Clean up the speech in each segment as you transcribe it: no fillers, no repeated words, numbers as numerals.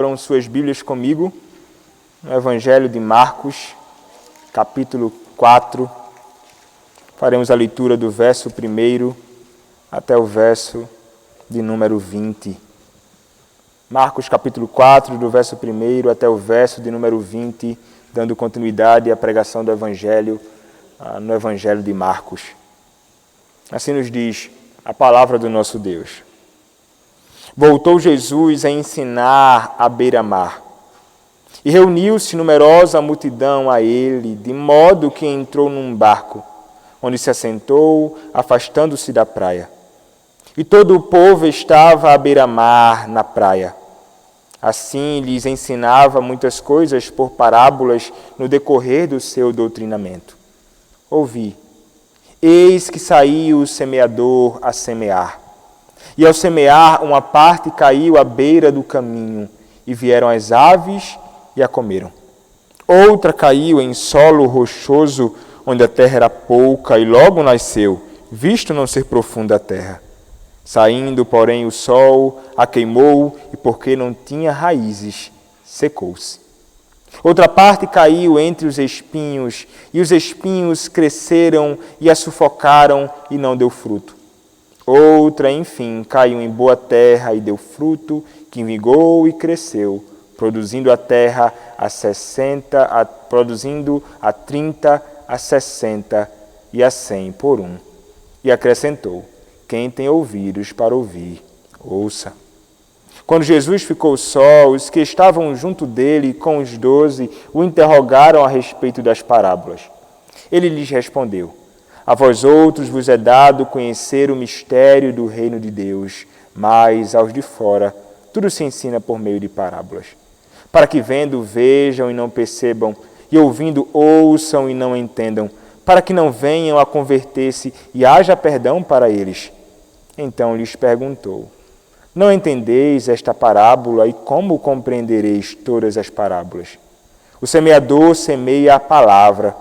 Abram suas Bíblias comigo no Evangelho de Marcos, capítulo 4. Faremos a leitura do verso 1 até o verso de número 20. Marcos, capítulo 4, do verso 1 até o verso de número 20, dando continuidade à pregação do Evangelho no Evangelho de Marcos. Assim nos diz a palavra do nosso Deus. Voltou Jesus a ensinar à beira-mar, e reuniu-se numerosa multidão a ele, de modo que entrou num barco, onde se assentou, afastando-se da praia. E todo o povo estava à beira-mar, na praia. Assim lhes ensinava muitas coisas por parábolas no decorrer do seu doutrinamento. Ouvi: eis que saiu o semeador a semear. E ao semear, uma parte caiu à beira do caminho, e vieram as aves e a comeram. Outra caiu em solo rochoso, onde a terra era pouca, e logo nasceu, visto não ser profunda a terra. Saindo, porém, o sol a queimou, e porque não tinha raízes, secou-se. Outra parte caiu entre os espinhos, e os espinhos cresceram e a sufocaram, e não deu fruto. Outra, enfim, caiu em boa terra e deu fruto, que vingou e cresceu, produzindo a terra produzindo a 30, a 60 e a 100 por um. E acrescentou: quem tem ouvidos para ouvir, ouça. Quando Jesus ficou só, os que estavam junto dele com os 12 o interrogaram a respeito das parábolas. Ele lhes respondeu: a vós outros vos é dado conhecer o mistério do reino de Deus, mas aos de fora tudo se ensina por meio de parábolas, para que vendo vejam e não percebam, e ouvindo ouçam e não entendam, para que não venham a converter-se e haja perdão para eles. Então lhes perguntou: não entendeis esta parábola, e como compreendereis todas as parábolas? O semeador semeia a palavra.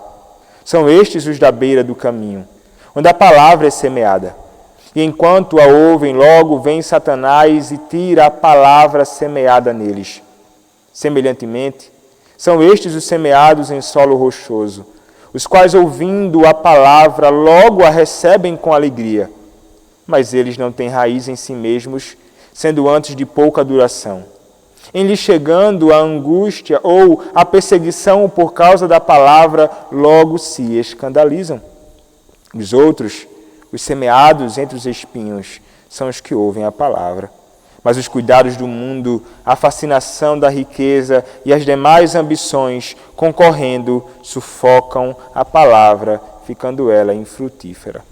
São estes os da beira do caminho, onde a palavra é semeada. E enquanto a ouvem, logo vem Satanás e tira a palavra semeada neles. Semelhantemente, são estes os semeados em solo rochoso, os quais, ouvindo a palavra, logo a recebem com alegria. Mas eles não têm raiz em si mesmos, sendo antes de pouca duração. Em lhes chegando a angústia ou a perseguição por causa da palavra, logo se escandalizam. Os outros, os semeados entre os espinhos, são os que ouvem a palavra. Mas os cuidados do mundo, a fascinação da riqueza e as demais ambições, concorrendo, sufocam a palavra, ficando ela infrutífera.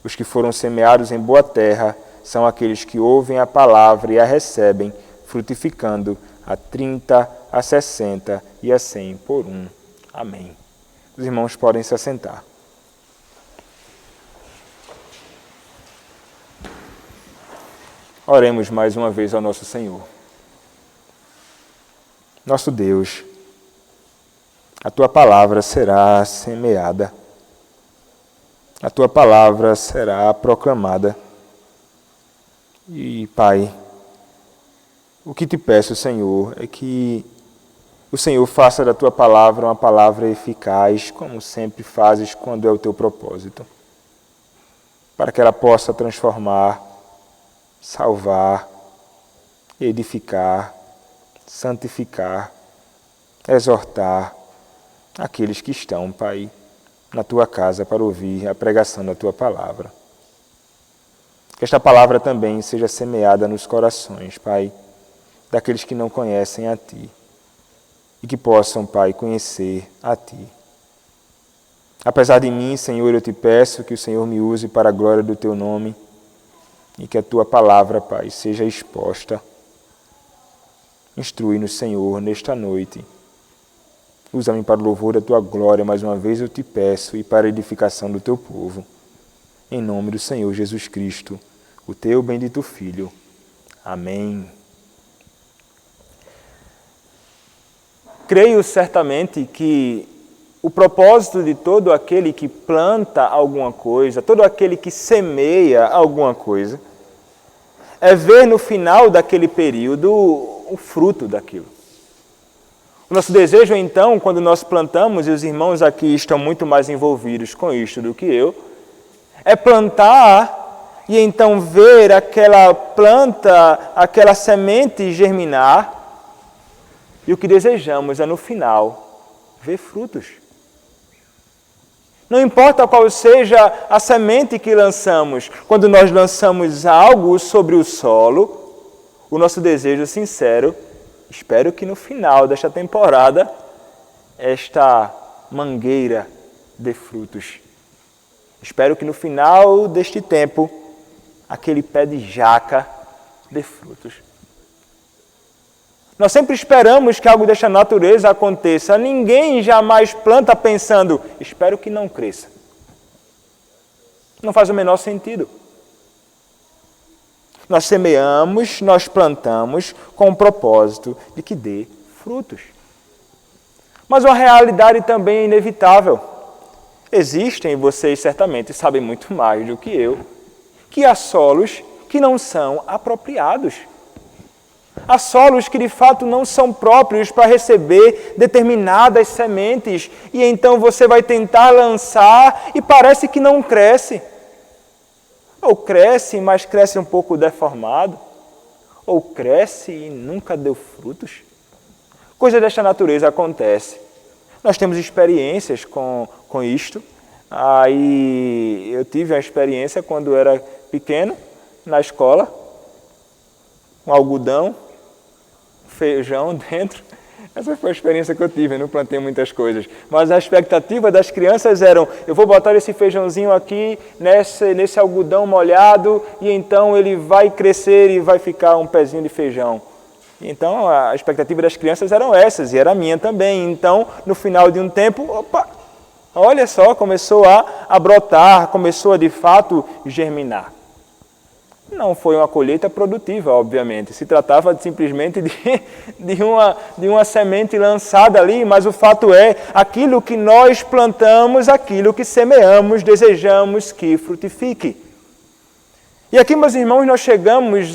Os que foram semeados em boa terra são aqueles que ouvem a palavra e a recebem, frutificando a 30, a 60 e a 100 por um. Amém. Os irmãos podem se assentar. Oremos mais uma vez ao nosso Senhor. Nosso Deus, a Tua palavra será semeada, a Tua palavra será proclamada. E, Pai, o que te peço, Senhor, é que o Senhor faça da Tua palavra uma palavra eficaz, como sempre fazes quando é o Teu propósito, para que ela possa transformar, salvar, edificar, santificar, exortar aqueles que estão, Pai, na Tua casa para ouvir a pregação da Tua palavra. Que esta palavra também seja semeada nos corações, Pai, daqueles que não conhecem a Ti, e que possam, Pai, conhecer a Ti. Apesar de mim, Senhor, eu te peço que o Senhor me use para a glória do Teu nome, e que a Tua palavra, Pai, seja exposta. Instrui-nos, Senhor, nesta noite. Usa-me para o louvor da Tua glória, mais uma vez eu te peço, e para a edificação do Teu povo. Em nome do Senhor Jesus Cristo, o Teu bendito Filho. Amém. Creio certamente que o propósito de todo aquele que planta alguma coisa, todo aquele que semeia alguma coisa, é ver no final daquele período o fruto daquilo. O nosso desejo, então, quando nós plantamos, e os irmãos aqui estão muito mais envolvidos com isto do que eu, é plantar e então ver aquela planta, aquela semente germinar, e o que desejamos é, no final, ver frutos. Não importa qual seja a semente que lançamos, quando nós lançamos algo sobre o solo, o nosso desejo sincero, espero que no final desta temporada, esta mangueira dê frutos. Espero que no final deste tempo, aquele pé de jaca dê frutos. Nós sempre esperamos que algo desta natureza aconteça. Ninguém jamais planta pensando, espero que não cresça. Não faz o menor sentido. Nós semeamos, nós plantamos com o propósito de que dê frutos. Mas uma realidade também é inevitável. Existem, e vocês certamente sabem muito mais do que eu, que há solos que não são apropriados. Há solos que de fato não são próprios para receber determinadas sementes. E então você vai tentar lançar e parece que não cresce. Ou cresce, mas cresce um pouco deformado. Ou cresce e nunca deu frutos. Coisa desta natureza acontece. Nós temos experiências com isto. Aí eu tive uma experiência quando era pequeno, na escola. Um algodão, feijão dentro. Essa foi a experiência que eu tive, eu não plantei muitas coisas. Mas a expectativa das crianças era, eu vou botar esse feijãozinho aqui nesse algodão molhado e então ele vai crescer e vai ficar um pezinho de feijão. Então a expectativa das crianças eram essas e era a minha também. Então no final de um tempo, opa, olha só, começou a brotar, começou a de fato germinar. Não foi uma colheita produtiva, obviamente. Se tratava simplesmente de uma semente lançada ali, mas o fato é, aquilo que nós plantamos, aquilo que semeamos, desejamos que frutifique. E aqui, meus irmãos, nós chegamos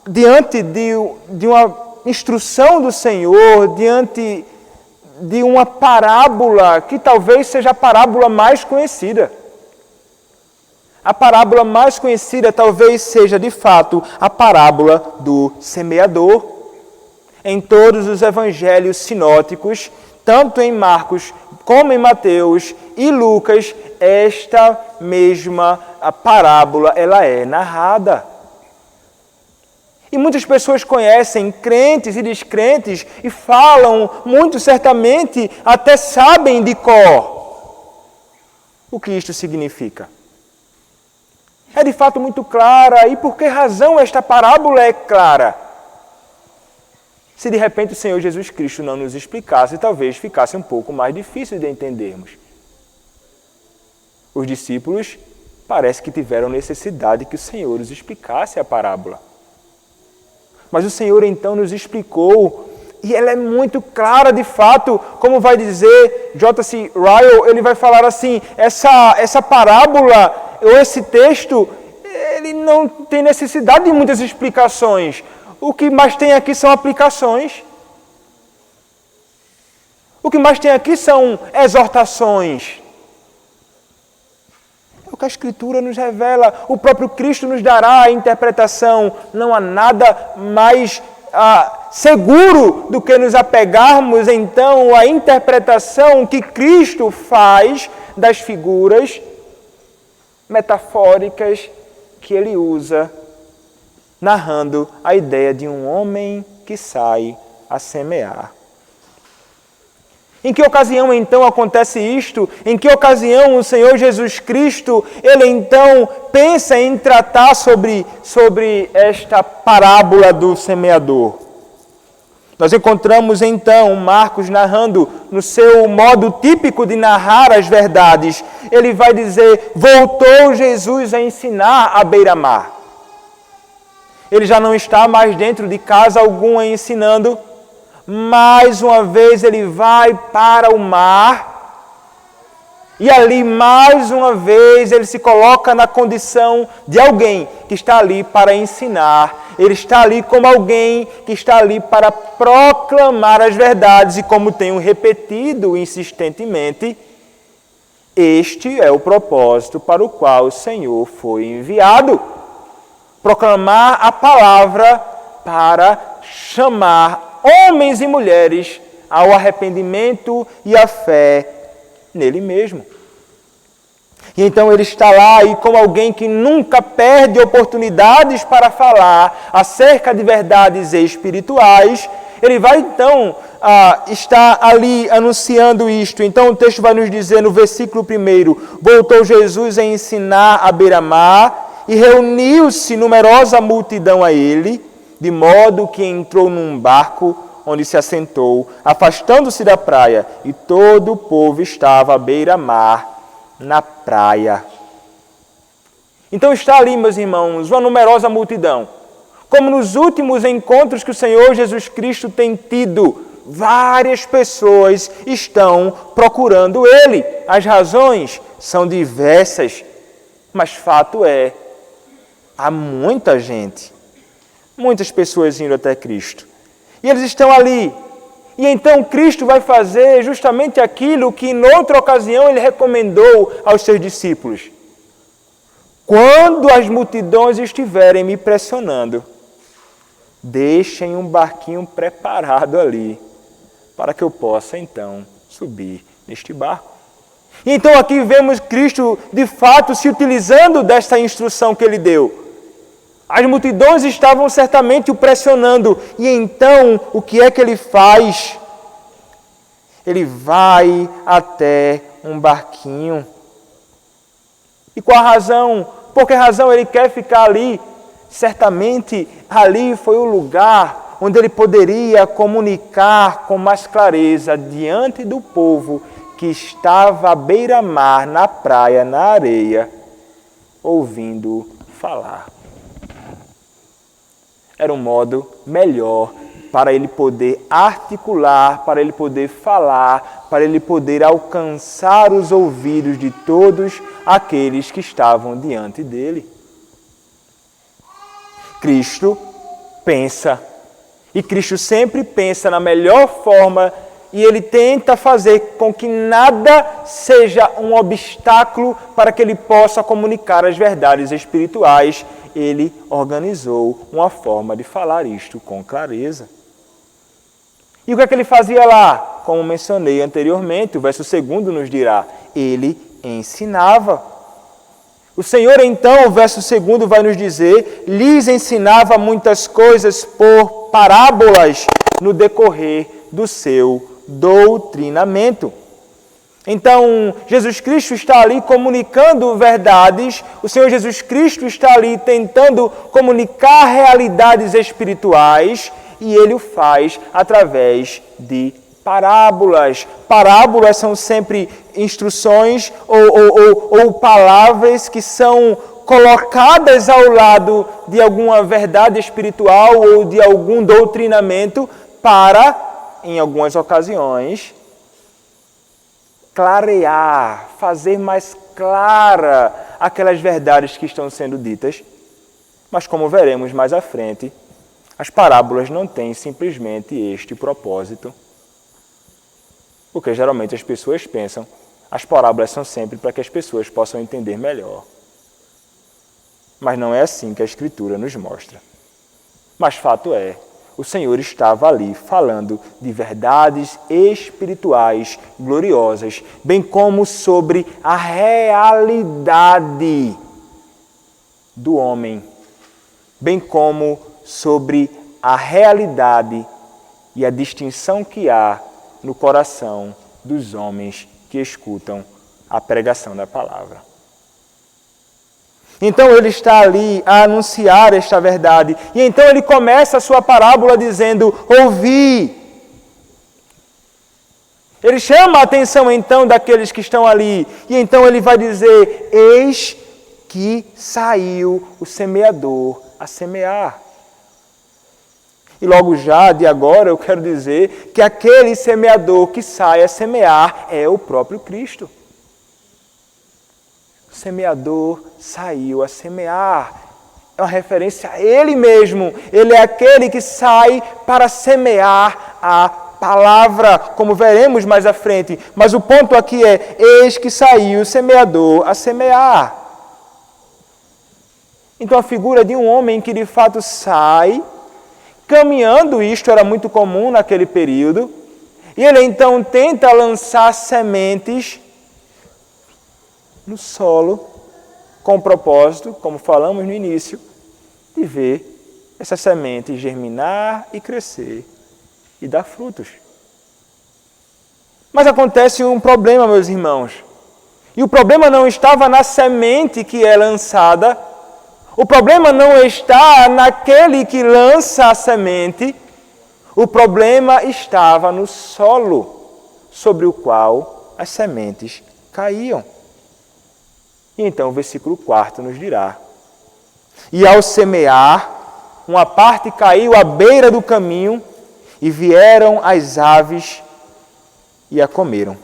diante de uma instrução do Senhor, diante de uma parábola que talvez seja a parábola mais conhecida. A parábola mais conhecida talvez seja, de fato, a parábola do semeador. Em todos os evangelhos sinóticos, tanto em Marcos como em Mateus e Lucas, esta mesma parábola ela é narrada. E muitas pessoas conhecem, crentes e descrentes, e falam, muito certamente, até sabem de cor o que isto significa. É de fato muito clara. E por que razão esta parábola é clara? Se de repente o Senhor Jesus Cristo não nos explicasse, talvez ficasse um pouco mais difícil de entendermos. Os discípulos parece que tiveram necessidade que o Senhor os explicasse a parábola. Mas o Senhor então nos explicou, e ela é muito clara de fato, como vai dizer J.C. Ryle, ele vai falar assim, essa parábola, ou esse texto, ele não tem necessidade de muitas explicações. O que mais tem aqui são aplicações. O que mais tem aqui são exortações. É o que a Escritura nos revela. O próprio Cristo nos dará a interpretação. Não há nada mais seguro do que nos apegarmos, então, à interpretação que Cristo faz das figuras metafóricas que ele usa, narrando a ideia de um homem que sai a semear. Em que ocasião então acontece isto? Em que ocasião o Senhor Jesus Cristo, ele então pensa em tratar sobre esta parábola do semeador? Nós encontramos então Marcos narrando no seu modo típico de narrar as verdades. Ele vai dizer, voltou Jesus a ensinar à beira-mar. Ele já não está mais dentro de casa alguma ensinando. Mais uma vez ele vai para o mar. E ali, mais uma vez, ele se coloca na condição de alguém que está ali para ensinar. Ele está ali como alguém que está ali para proclamar as verdades. E como tenho repetido insistentemente, este é o propósito para o qual o Senhor foi enviado. Proclamar a palavra para chamar homens e mulheres ao arrependimento e à fé nele mesmo. E então ele está lá e como alguém que nunca perde oportunidades para falar acerca de verdades espirituais, ele vai então estar ali anunciando isto. Então o texto vai nos dizer no versículo 1, voltou Jesus a ensinar à beira-mar e reuniu-se numerosa multidão a ele, de modo que entrou num barco onde se assentou, afastando-se da praia, e todo o povo estava à beira-mar, na praia. Então está ali, meus irmãos, uma numerosa multidão. Como nos últimos encontros que o Senhor Jesus Cristo tem tido, várias pessoas estão procurando Ele. As razões são diversas, mas fato é, há muita gente, muitas pessoas indo até Cristo. E eles estão ali. E então Cristo vai fazer justamente aquilo que em outra ocasião Ele recomendou aos seus discípulos. Quando as multidões estiverem me pressionando, deixem um barquinho preparado ali, para que eu possa então subir neste barco. E então aqui vemos Cristo de fato se utilizando desta instrução que Ele deu. As multidões estavam certamente o pressionando. E então, o que é que ele faz? Ele vai até um barquinho. E qual a razão? Por que razão ele quer ficar ali? Certamente, ali foi o lugar onde ele poderia comunicar com mais clareza diante do povo que estava à beira-mar, na praia, na areia, ouvindo falar. Era um modo melhor para ele poder articular, para ele poder falar, para ele poder alcançar os ouvidos de todos aqueles que estavam diante dele. Cristo pensa, e Cristo sempre pensa na melhor forma, e ele tenta fazer com que nada seja um obstáculo para que ele possa comunicar as verdades espirituais. Ele organizou uma forma de falar isto com clareza. E o que é que ele fazia lá? Como mencionei anteriormente, o verso 2 nos dirá, ele ensinava. O Senhor então, o verso 2 vai nos dizer, lhes ensinava muitas coisas por parábolas no decorrer do seu doutrinamento. Então, Jesus Cristo está ali comunicando verdades, o Senhor Jesus Cristo está ali tentando comunicar realidades espirituais e Ele o faz através de parábolas. Parábolas são sempre instruções ou palavras que são colocadas ao lado de alguma verdade espiritual ou de algum doutrinamento para, em algumas ocasiões, clarear, fazer mais clara aquelas verdades que estão sendo ditas. Mas como veremos mais à frente, as parábolas não têm simplesmente este propósito. Porque geralmente as pessoas pensam, as parábolas são sempre para que as pessoas possam entender melhor. Mas não é assim que a Escritura nos mostra. Mas fato é, o Senhor estava ali falando de verdades espirituais gloriosas, bem como sobre a realidade do homem, bem como sobre a realidade e a distinção que há no coração dos homens que escutam a pregação da palavra. Então ele está ali a anunciar esta verdade. E então ele começa a sua parábola dizendo, ouvi. Ele chama a atenção então daqueles que estão ali. E então ele vai dizer, eis que saiu o semeador a semear. E logo já, de agora, eu quero dizer que aquele semeador que sai a semear é o próprio Cristo. O semeador saiu a semear. é uma referência a Ele mesmo. Ele é aquele que sai para semear a palavra, como veremos mais à frente. Mas o ponto aqui é, eis que saiu o semeador a semear. Então a figura de um homem que de fato sai, caminhando, isto era muito comum naquele período, e ele então tenta lançar sementes no solo, com o propósito, como falamos no início, de ver essa semente germinar e crescer e dar frutos. Mas acontece um problema, meus irmãos. E o problema não estava na semente que é lançada, o problema não está naquele que lança a semente, o problema estava no solo sobre o qual as sementes caíam. E então o versículo 4 nos dirá: e ao semear, uma parte caiu à beira do caminho, e vieram as aves e a comeram.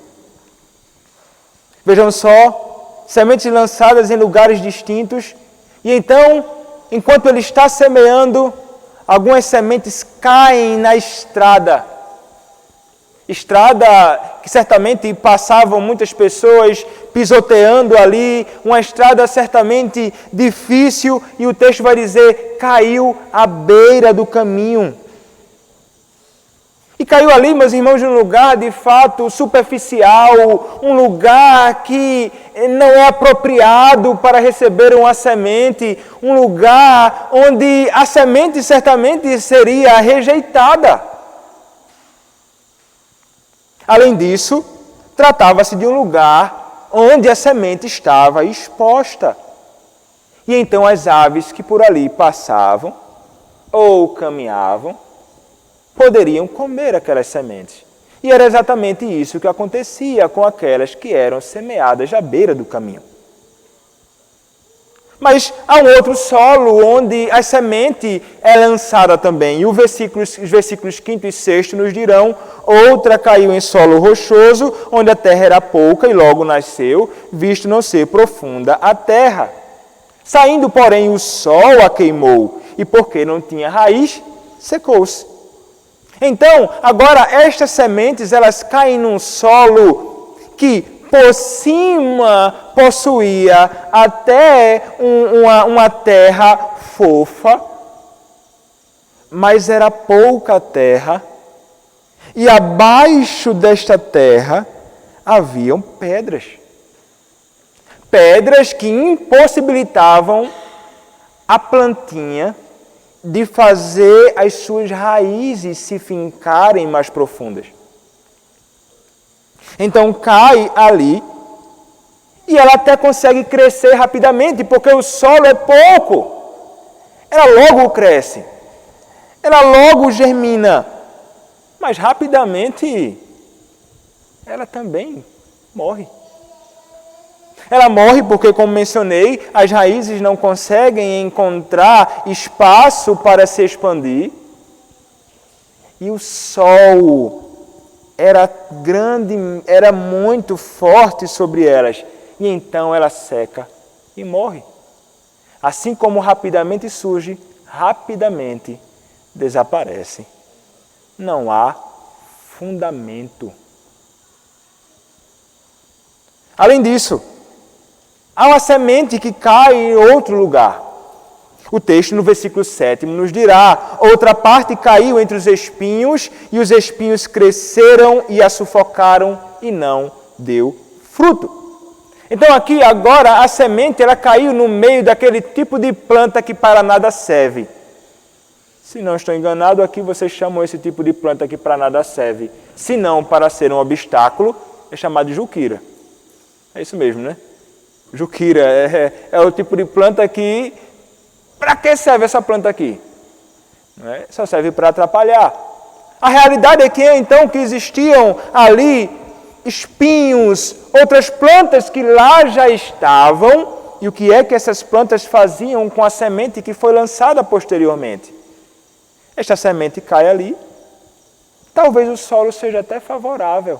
Vejam só, sementes lançadas em lugares distintos, e então, enquanto ele está semeando, algumas sementes caem na estrada. Estrada que certamente passavam muitas pessoas pisoteando ali, uma estrada certamente difícil, e o texto vai dizer, caiu à beira do caminho. E caiu ali, meus irmãos, num lugar de fato superficial, um lugar que não é apropriado para receber uma semente, um lugar onde a semente certamente seria rejeitada. Além disso, tratava-se de um lugar onde a semente estava exposta. E então as aves que por ali passavam ou caminhavam poderiam comer aquelas sementes. E era exatamente isso que acontecia com aquelas que eram semeadas à beira do caminho. Mas há um outro solo onde a semente é lançada também. E os versículos 5 e 6 nos dirão, outra caiu em solo rochoso, onde a terra era pouca e logo nasceu, visto não ser profunda a terra. Saindo, porém, o sol a queimou, e porque não tinha raiz, secou-se. Então, agora estas sementes, elas caem num solo que por cima possuía até uma terra fofa, mas era pouca terra, e abaixo desta terra haviam pedras. Pedras que impossibilitavam a plantinha de fazer as suas raízes se fincarem mais profundas. Então cai ali e ela até consegue crescer rapidamente, porque o solo é pouco. Ela logo cresce, ela logo germina, mas rapidamente ela também morre. Ela morre porque, como mencionei, as raízes não conseguem encontrar espaço para se expandir. E o sol era grande, era muito forte sobre elas. E então ela seca e morre. Assim como rapidamente surge, rapidamente desaparece. Não há fundamento. Além disso, há uma semente que cai em outro lugar. O texto no versículo 7 nos dirá, outra parte caiu entre os espinhos, e os espinhos cresceram e a sufocaram, e não deu fruto. Então aqui agora a semente ela caiu no meio daquele tipo de planta que para nada serve. Se não estou enganado, aqui vocês chamam esse tipo de planta que para nada serve. Se não para ser um obstáculo, é chamado de juquira. É isso mesmo, né? Juquira é o tipo de planta que... Para que serve essa planta aqui? Não é? Só serve para atrapalhar. A realidade é que então que existiam ali espinhos, outras plantas que lá já estavam, e o que é que essas plantas faziam com a semente que foi lançada posteriormente? Esta semente cai ali, talvez o solo seja até favorável.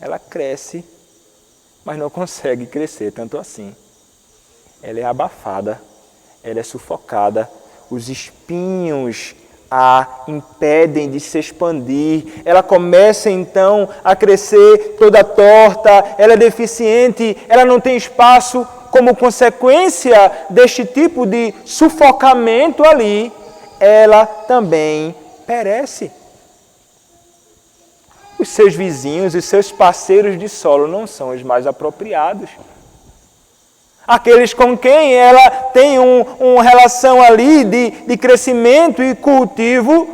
Ela cresce, mas não consegue crescer tanto assim. Ela é abafada, ela é sufocada, os espinhos a impedem de se expandir, ela começa então a crescer toda torta, ela é deficiente, ela não tem espaço. Como consequência deste tipo de sufocamento ali, ela também perece. Os seus vizinhos, os seus parceiros de solo não são os mais apropriados. Aqueles com quem ela tem uma relação ali de crescimento e cultivo,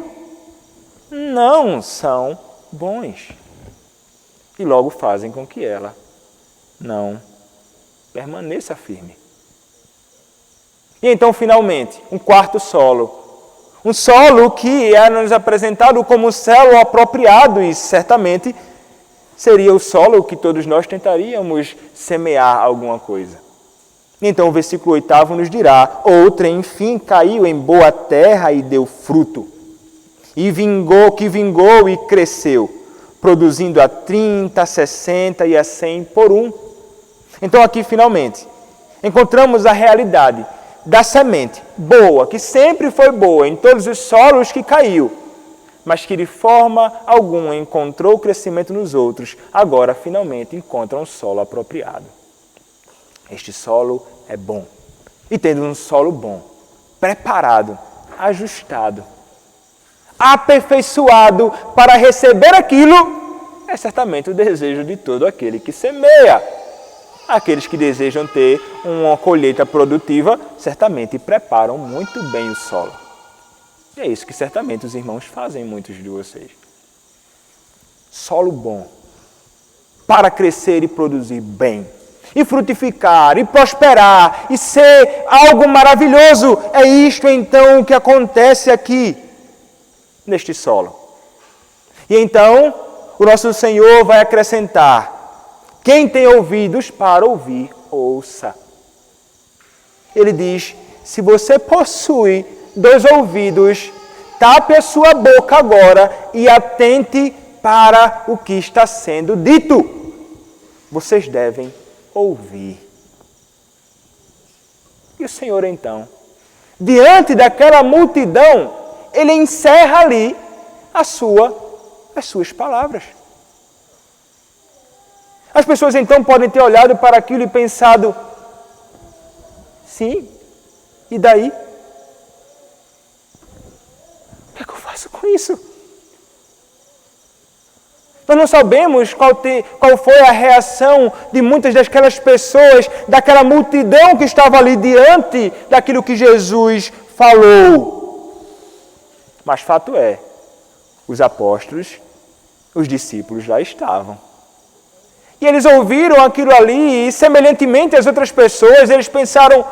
não são bons. E logo fazem com que ela não permaneça firme. E então, finalmente, um quarto solo. Um solo que é nos apresentado como um solo apropriado e certamente seria o solo que todos nós tentaríamos semear alguma coisa. Então o versículo 8 nos dirá: outra, enfim, caiu em boa terra e deu fruto. E vingou e cresceu, produzindo a 30, a 60 e a 100 por um. Então aqui, finalmente, encontramos a realidade da semente boa, que sempre foi boa em todos os solos que caiu, mas que de forma alguma encontrou crescimento nos outros, agora finalmente encontra um solo apropriado. Este solo é bom. E tendo um solo bom, preparado, ajustado, aperfeiçoado para receber aquilo, é certamente o desejo de todo aquele que semeia. Aqueles que desejam ter uma colheita produtiva, certamente preparam muito bem o solo. E é isso que certamente os irmãos fazem, muitos de vocês. Solo bom, para crescer e produzir bem, e frutificar, e prosperar, e ser algo maravilhoso. É isto então que acontece aqui, neste solo. E então, o nosso Senhor vai acrescentar: quem tem ouvidos para ouvir, ouça. Ele diz: se você possui 2 ouvidos, tape a sua boca agora e atente para o que está sendo dito. Vocês devem ouvir. E o Senhor então, diante daquela multidão, ele encerra ali as suas palavras. As pessoas então podem ter olhado para aquilo e pensado: sim, e daí? O que é que eu faço com isso? Nós não sabemos qual foi a reação de muitas daquelas pessoas, daquela multidão que estava ali diante daquilo que Jesus falou. Mas fato é, os apóstolos, os discípulos lá estavam. E eles ouviram aquilo ali e, semelhantemente às outras pessoas, eles pensaram: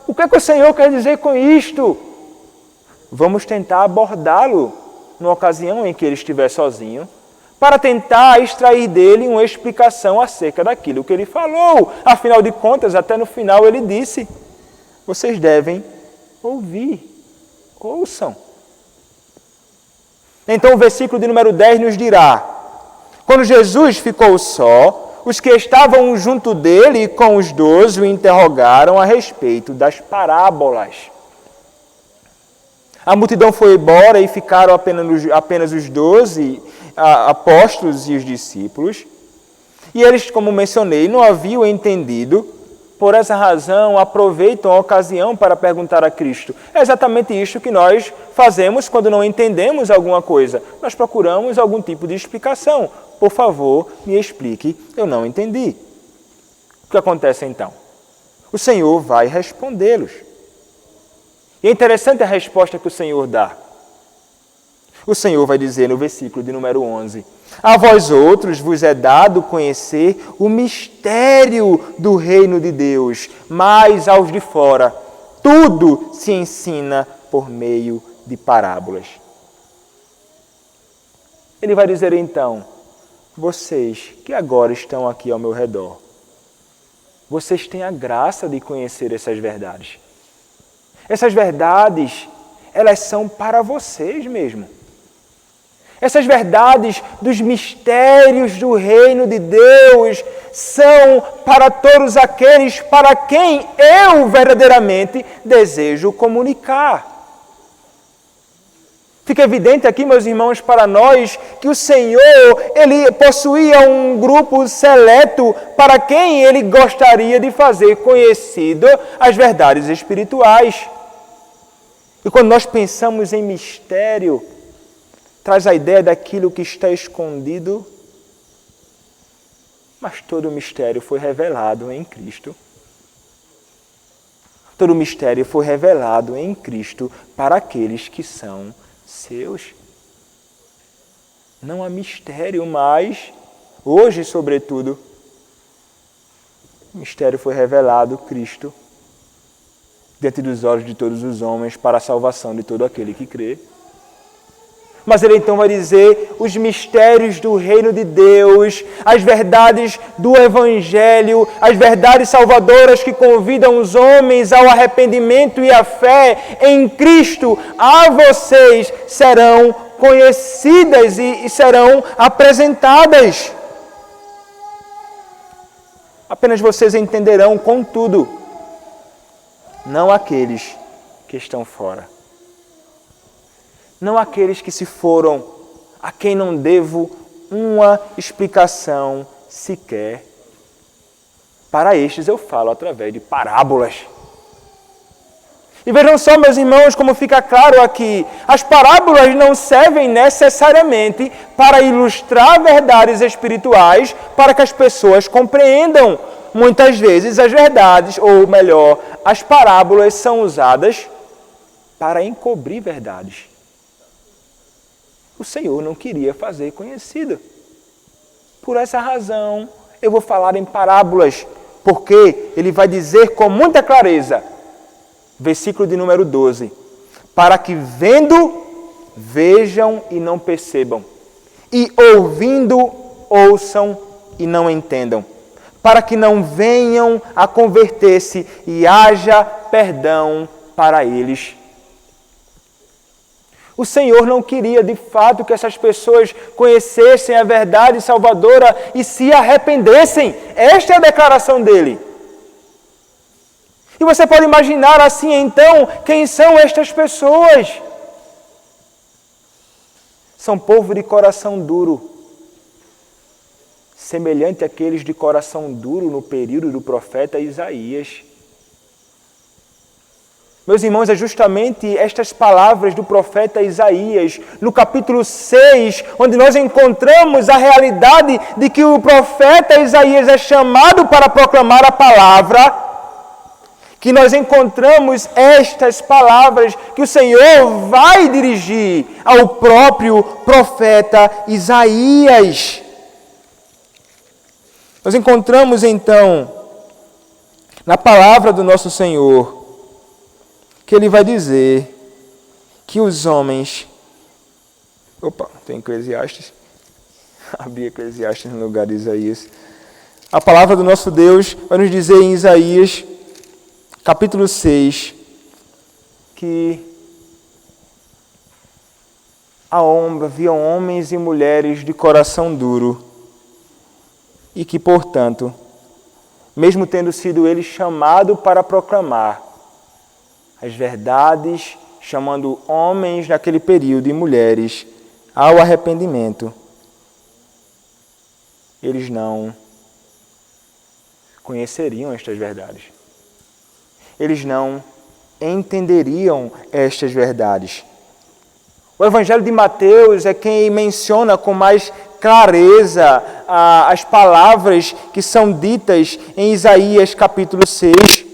o que é que o Senhor quer dizer com isto? Vamos tentar abordá-lo numa ocasião em que ele estiver sozinho, para tentar extrair dele uma explicação acerca daquilo que ele falou. Afinal de contas, até no final ele disse: vocês devem ouvir, ouçam. Então o versículo de número 10 nos dirá: quando Jesus ficou só, os que estavam junto dele com os 12 o interrogaram a respeito das parábolas. A multidão foi embora e ficaram apenas os 12 apóstolos e os discípulos. E eles, como mencionei, não haviam entendido. Por essa razão, aproveitam a ocasião para perguntar a Cristo. É exatamente isso que nós fazemos quando não entendemos alguma coisa. Nós procuramos algum tipo de explicação. Por favor, me explique, eu não entendi. O que acontece então? O Senhor vai respondê-los. E é interessante a resposta que o Senhor dá. O Senhor vai dizer no versículo de número 11: a vós outros vos é dado conhecer o mistério do reino de Deus, mas aos de fora tudo se ensina por meio de parábolas. Ele vai dizer então: vocês que agora estão aqui ao meu redor, vocês têm a graça de conhecer essas verdades. Essas verdades, elas são para vocês mesmo. Essas verdades dos mistérios do reino de Deus, são para todos aqueles para quem eu verdadeiramente desejo comunicar. Fica evidente aqui, meus irmãos, para nós, que o Senhor, Ele possuía um grupo seleto para quem Ele gostaria de fazer conhecido as verdades espirituais. E quando nós pensamos em mistério, traz a ideia daquilo que está escondido, mas todo o mistério foi revelado em Cristo. Todo o mistério foi revelado em Cristo para aqueles que são seus. Não há mistério mais, hoje sobretudo, o mistério foi revelado, Cristo, diante dos olhos de todos os homens, para a salvação de todo aquele que crê. Mas ele então vai dizer os mistérios do reino de Deus, as verdades do Evangelho, as verdades salvadoras que convidam os homens ao arrependimento e à fé em Cristo, a vocês serão conhecidas e serão apresentadas. Apenas vocês entenderão, contudo, não aqueles que estão fora. Não aqueles que se foram, a quem não devo uma explicação sequer. Para estes eu falo através de parábolas. E vejam só, meus irmãos, como fica claro aqui, as parábolas não servem necessariamente para ilustrar verdades espirituais, para que as pessoas compreendam. Muitas vezes as verdades, ou melhor, as parábolas são usadas para encobrir verdades. O Senhor não queria fazer conhecido. Por essa razão, eu vou falar em parábolas, porque Ele vai dizer com muita clareza, versículo de número 12, para que vendo, vejam e não percebam, e ouvindo, ouçam e não entendam, para que não venham a converter-se e haja perdão para eles. O Senhor não queria, de fato, que essas pessoas conhecessem a verdade salvadora e se arrependessem. Esta é a declaração dele. E você pode imaginar assim, então, quem são estas pessoas? São povo de coração duro, semelhante àqueles de coração duro no período do profeta Isaías. Meus irmãos, é justamente estas palavras do profeta Isaías, no capítulo 6, onde nós encontramos a realidade de que o profeta Isaías é chamado para proclamar a palavra, que nós encontramos estas palavras que o Senhor vai dirigir ao próprio profeta Isaías. Nós encontramos então, na palavra do nosso Senhor, que Ele vai dizer que os homens... tem Eclesiastes. Abri Eclesiastes no lugar de Isaías. A palavra do nosso Deus vai nos dizer em Isaías, capítulo 6, que haviam homens e mulheres de coração duro e que, portanto, mesmo tendo sido ele chamado para proclamar as verdades, chamando homens naquele período e mulheres ao arrependimento, eles não conheceriam estas verdades. Eles não entenderiam estas verdades. O Evangelho de Mateus é quem menciona com mais clareza as palavras que são ditas em Isaías capítulo 6.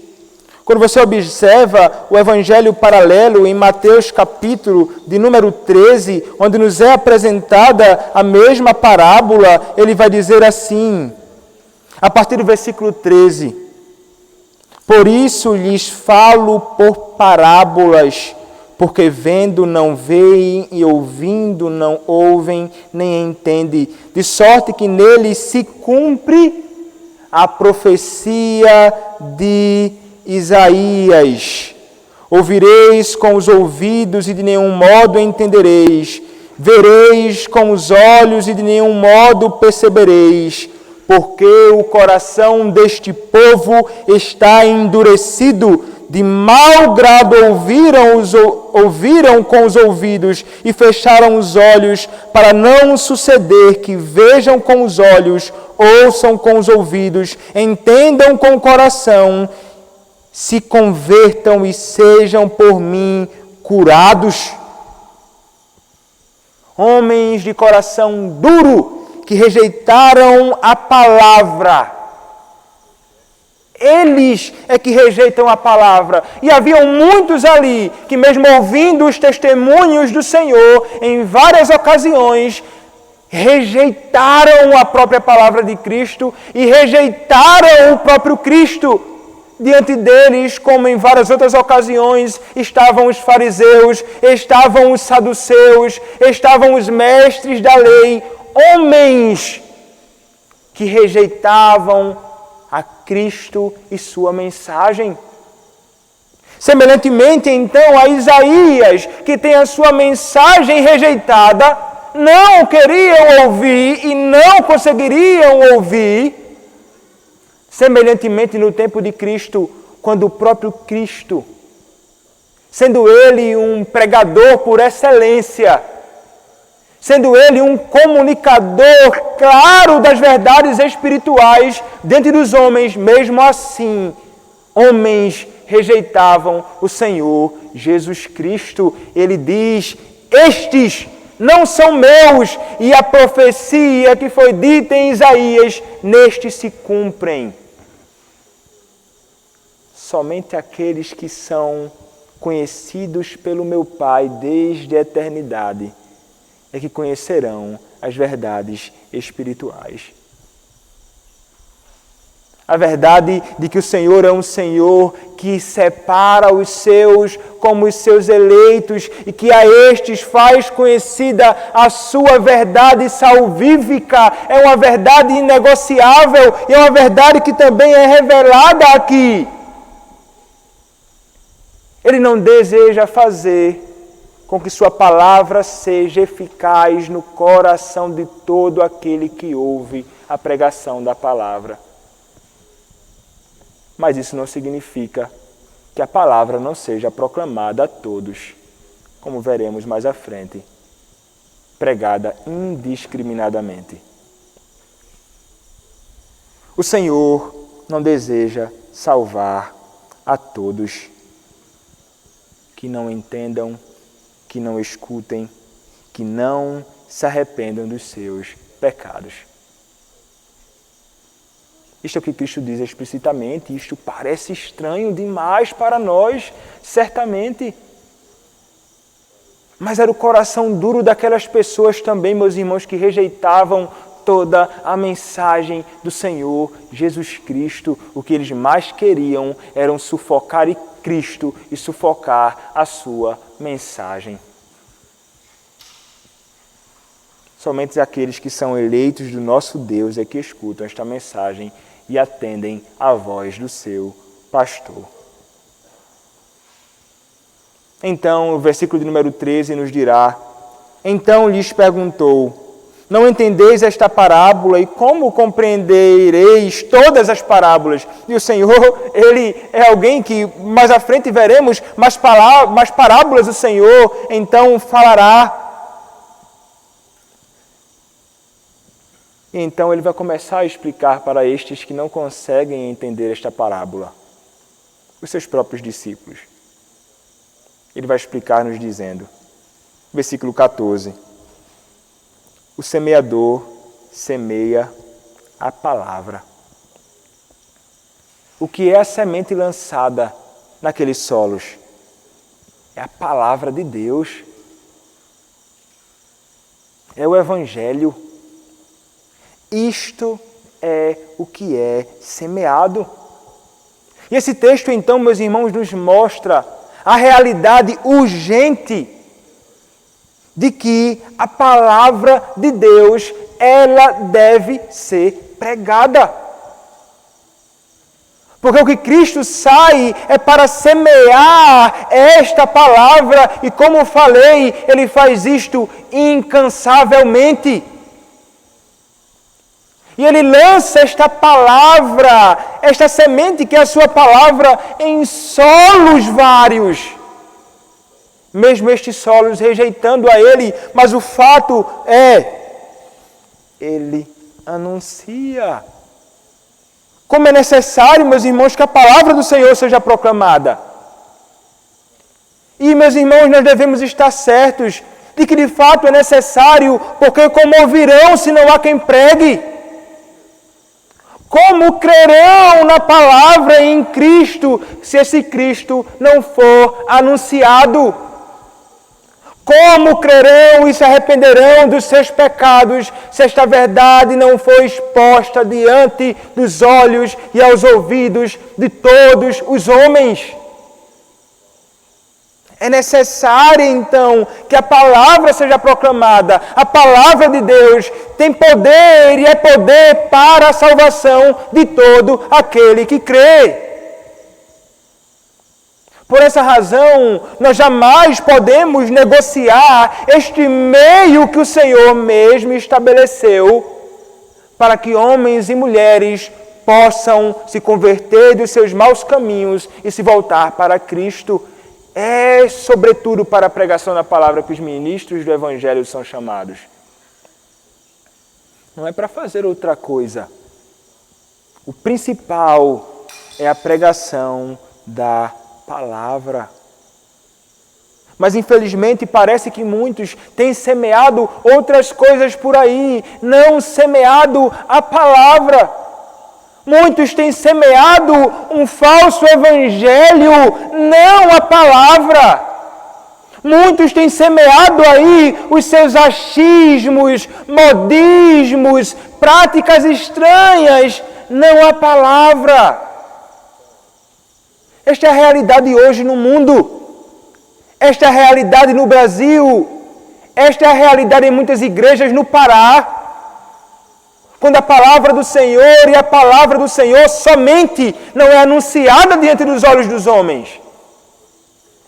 Quando você observa o Evangelho paralelo em Mateus capítulo de número 13, onde nos é apresentada a mesma parábola, ele vai dizer assim, a partir do versículo 13, por isso lhes falo por parábolas, porque vendo não veem e ouvindo não ouvem nem entendem, de sorte que nele se cumpre a profecia de Isaías. Ouvireis com os ouvidos e de nenhum modo entendereis, vereis com os olhos e de nenhum modo percebereis, porque o coração deste povo está endurecido, de mau grado ouviram com os ouvidos e fecharam os olhos, para não suceder que vejam com os olhos, ouçam com os ouvidos, entendam com o coração, se convertam e sejam por mim curados. Homens de coração duro, que rejeitaram a palavra. Eles é que rejeitam a palavra. E haviam muitos ali que, mesmo ouvindo os testemunhos do Senhor, em várias ocasiões, rejeitaram a própria palavra de Cristo e rejeitaram o próprio Cristo. Diante deles, como em várias outras ocasiões, estavam os fariseus, estavam os saduceus, estavam os mestres da lei, homens que rejeitavam a Cristo e sua mensagem. Semelhantemente, então, a Isaías, que tem a sua mensagem rejeitada, não queriam ouvir e não conseguiriam ouvir. Semelhantemente, no tempo de Cristo, quando o próprio Cristo, sendo ele um pregador por excelência, sendo ele um comunicador claro das verdades espirituais diante dos homens, mesmo assim, homens rejeitavam o Senhor Jesus Cristo. Ele diz: estes não são meus, e a profecia que foi dita em Isaías, nestes se cumprem. Somente aqueles que são conhecidos pelo meu Pai desde a eternidade é que conhecerão as verdades espirituais. A verdade de que o Senhor é um Senhor que separa os seus como os seus eleitos e que a estes faz conhecida a sua verdade salvífica. É uma verdade inegociável e é uma verdade que também é revelada aqui. Ele não deseja fazer com que sua palavra seja eficaz no coração de todo aquele que ouve a pregação da palavra. Mas isso não significa que a palavra não seja proclamada a todos, como veremos mais à frente, pregada indiscriminadamente. O Senhor não deseja salvar a todos que não entendam, que não escutem, que não se arrependam dos seus pecados. Isto é o que Cristo diz explicitamente, isto parece estranho demais para nós, certamente. Mas era o coração duro daquelas pessoas também, meus irmãos, que rejeitavam toda a mensagem do Senhor Jesus Cristo. O que eles mais queriam era sufocar Cristo e sufocar a sua mensagem. Somente aqueles que são eleitos do nosso Deus é que escutam esta mensagem e atendem à voz do seu pastor. Então, o versículo de número 13 nos dirá: então lhes perguntou: não entendeis esta parábola e como compreendereis todas as parábolas? E o Senhor, Ele é alguém que mais à frente veremos mais parábolas o Senhor então falará. E então Ele vai começar a explicar para estes que não conseguem entender esta parábola, os seus próprios discípulos. Ele vai explicar nos dizendo, versículo 14, o semeador semeia a palavra. O que é a semente lançada naqueles solos? É a palavra de Deus. É o Evangelho. Isto é o que é semeado. E esse texto, então, meus irmãos, nos mostra a realidade urgente de que a palavra de Deus, ela deve ser pregada. Porque o que Cristo sai é para semear esta palavra e, como falei, Ele faz isto incansavelmente. E Ele lança esta palavra, esta semente que é a sua palavra, em solos vários. Mesmo estes solos rejeitando a Ele, mas o fato é, Ele anuncia. Como é necessário, meus irmãos, que a palavra do Senhor seja proclamada. E, meus irmãos, nós devemos estar certos de que de fato é necessário, porque como ouvirão se não há quem pregue? Como crerão na palavra em Cristo, se esse Cristo não for anunciado? Como crerão e se arrependerão dos seus pecados, se esta verdade não for exposta diante dos olhos e aos ouvidos de todos os homens? É necessário, então, que a palavra seja proclamada. A palavra de Deus tem poder e é poder para a salvação de todo aquele que crê. Por essa razão, nós jamais podemos negociar este meio que o Senhor mesmo estabeleceu para que homens e mulheres possam se converter dos seus maus caminhos e se voltar para Cristo. É, sobretudo, para a pregação da palavra que os ministros do Evangelho são chamados. Não é para fazer outra coisa. O principal é a pregação da palavra. Mas, infelizmente, parece que muitos têm semeado outras coisas por aí, não semeado a palavra. Muitos têm semeado um falso evangelho, não a palavra. Muitos têm semeado aí os seus achismos, modismos, práticas estranhas, não a palavra. Esta é a realidade hoje no mundo. Esta é a realidade no Brasil. Esta é a realidade em muitas igrejas no Pará. Quando a palavra do Senhor e a palavra do Senhor somente não é anunciada diante dos olhos dos homens.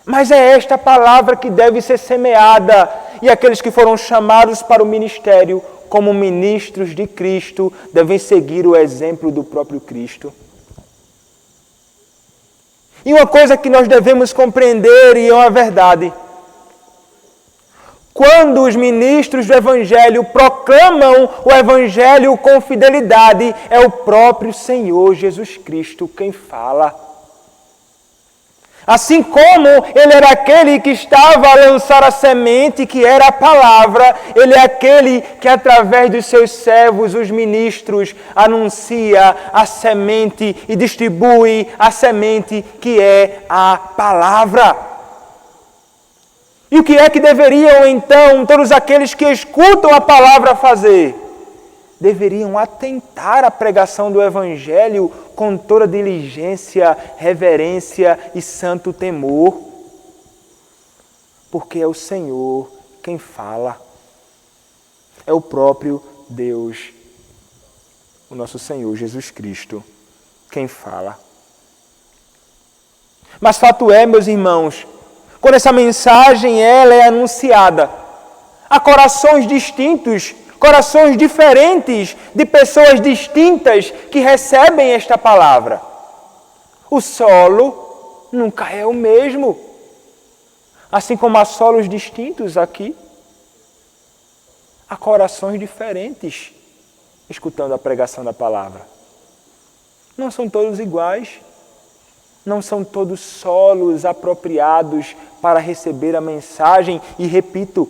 Mas é esta palavra que deve ser semeada. E aqueles que foram chamados para o ministério como ministros de Cristo devem seguir o exemplo do próprio Cristo. E uma coisa que nós devemos compreender, e é uma verdade: quando os ministros do Evangelho proclamam o Evangelho com fidelidade, é o próprio Senhor Jesus Cristo quem fala. Assim como Ele era aquele que estava a lançar a semente, que era a palavra, Ele é aquele que, através dos seus servos, os ministros, anuncia a semente e distribui a semente, que é a palavra. E o que é que deveriam, então, todos aqueles que escutam a palavra fazer? Deveriam atentar à pregação do Evangelho com toda diligência, reverência e santo temor, porque é o Senhor quem fala. É o próprio Deus, o nosso Senhor Jesus Cristo, quem fala. Mas fato é, meus irmãos, quando essa mensagem ela é anunciada a corações distintos, corações diferentes de pessoas distintas que recebem esta palavra, o solo nunca é o mesmo. Assim como há solos distintos aqui, há corações diferentes escutando a pregação da palavra. Não são todos iguais, não são todos solos apropriados para receber a mensagem. E repito,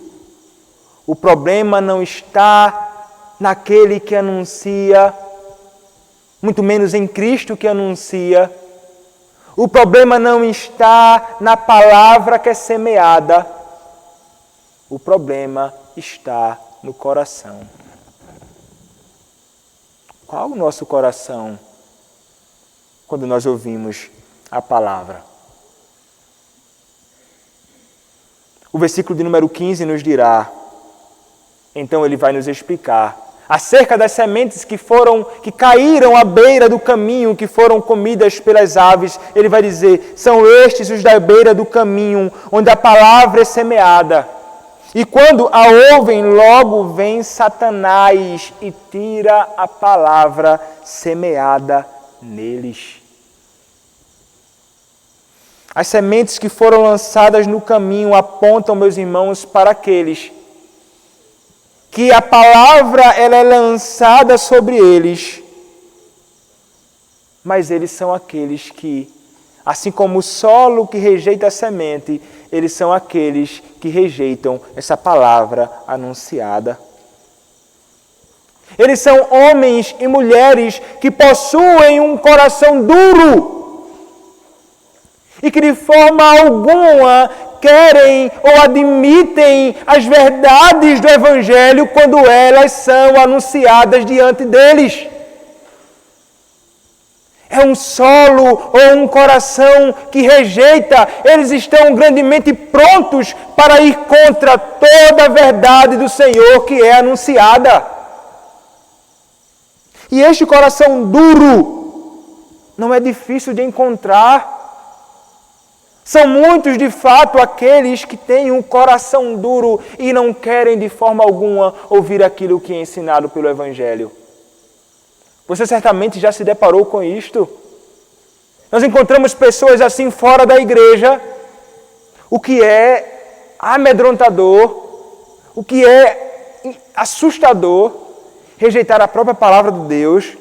o problema não está naquele que anuncia, muito menos em Cristo que anuncia. O problema não está na palavra que é semeada. O problema está no coração. Qual o nosso coração quando nós ouvimos a palavra? O versículo de número 15 nos dirá, então ele vai nos explicar acerca das sementes que caíram à beira do caminho, que foram comidas pelas aves. Ele vai dizer, são estes os da beira do caminho, onde a palavra é semeada. E quando a ouvem, logo vem Satanás e tira a palavra semeada neles. As sementes que foram lançadas no caminho apontam, meus irmãos, para aqueles que a palavra ela é lançada sobre eles, mas eles são aqueles que, assim como o solo que rejeita a semente, eles são aqueles que rejeitam essa palavra anunciada. Eles são homens e mulheres que possuem um coração duro e que de forma alguma querem ou admitem as verdades do Evangelho quando elas são anunciadas diante deles. É um solo ou um coração que rejeita. Eles estão grandemente prontos para ir contra toda a verdade do Senhor que é anunciada. E este coração duro não é difícil de encontrar. São muitos, de fato, aqueles que têm um coração duro e não querem de forma alguma ouvir aquilo que é ensinado pelo Evangelho. Você certamente já se deparou com isto. Nós encontramos pessoas assim fora da igreja, o que é amedrontador, o que é assustador, rejeitar a própria palavra de Deus,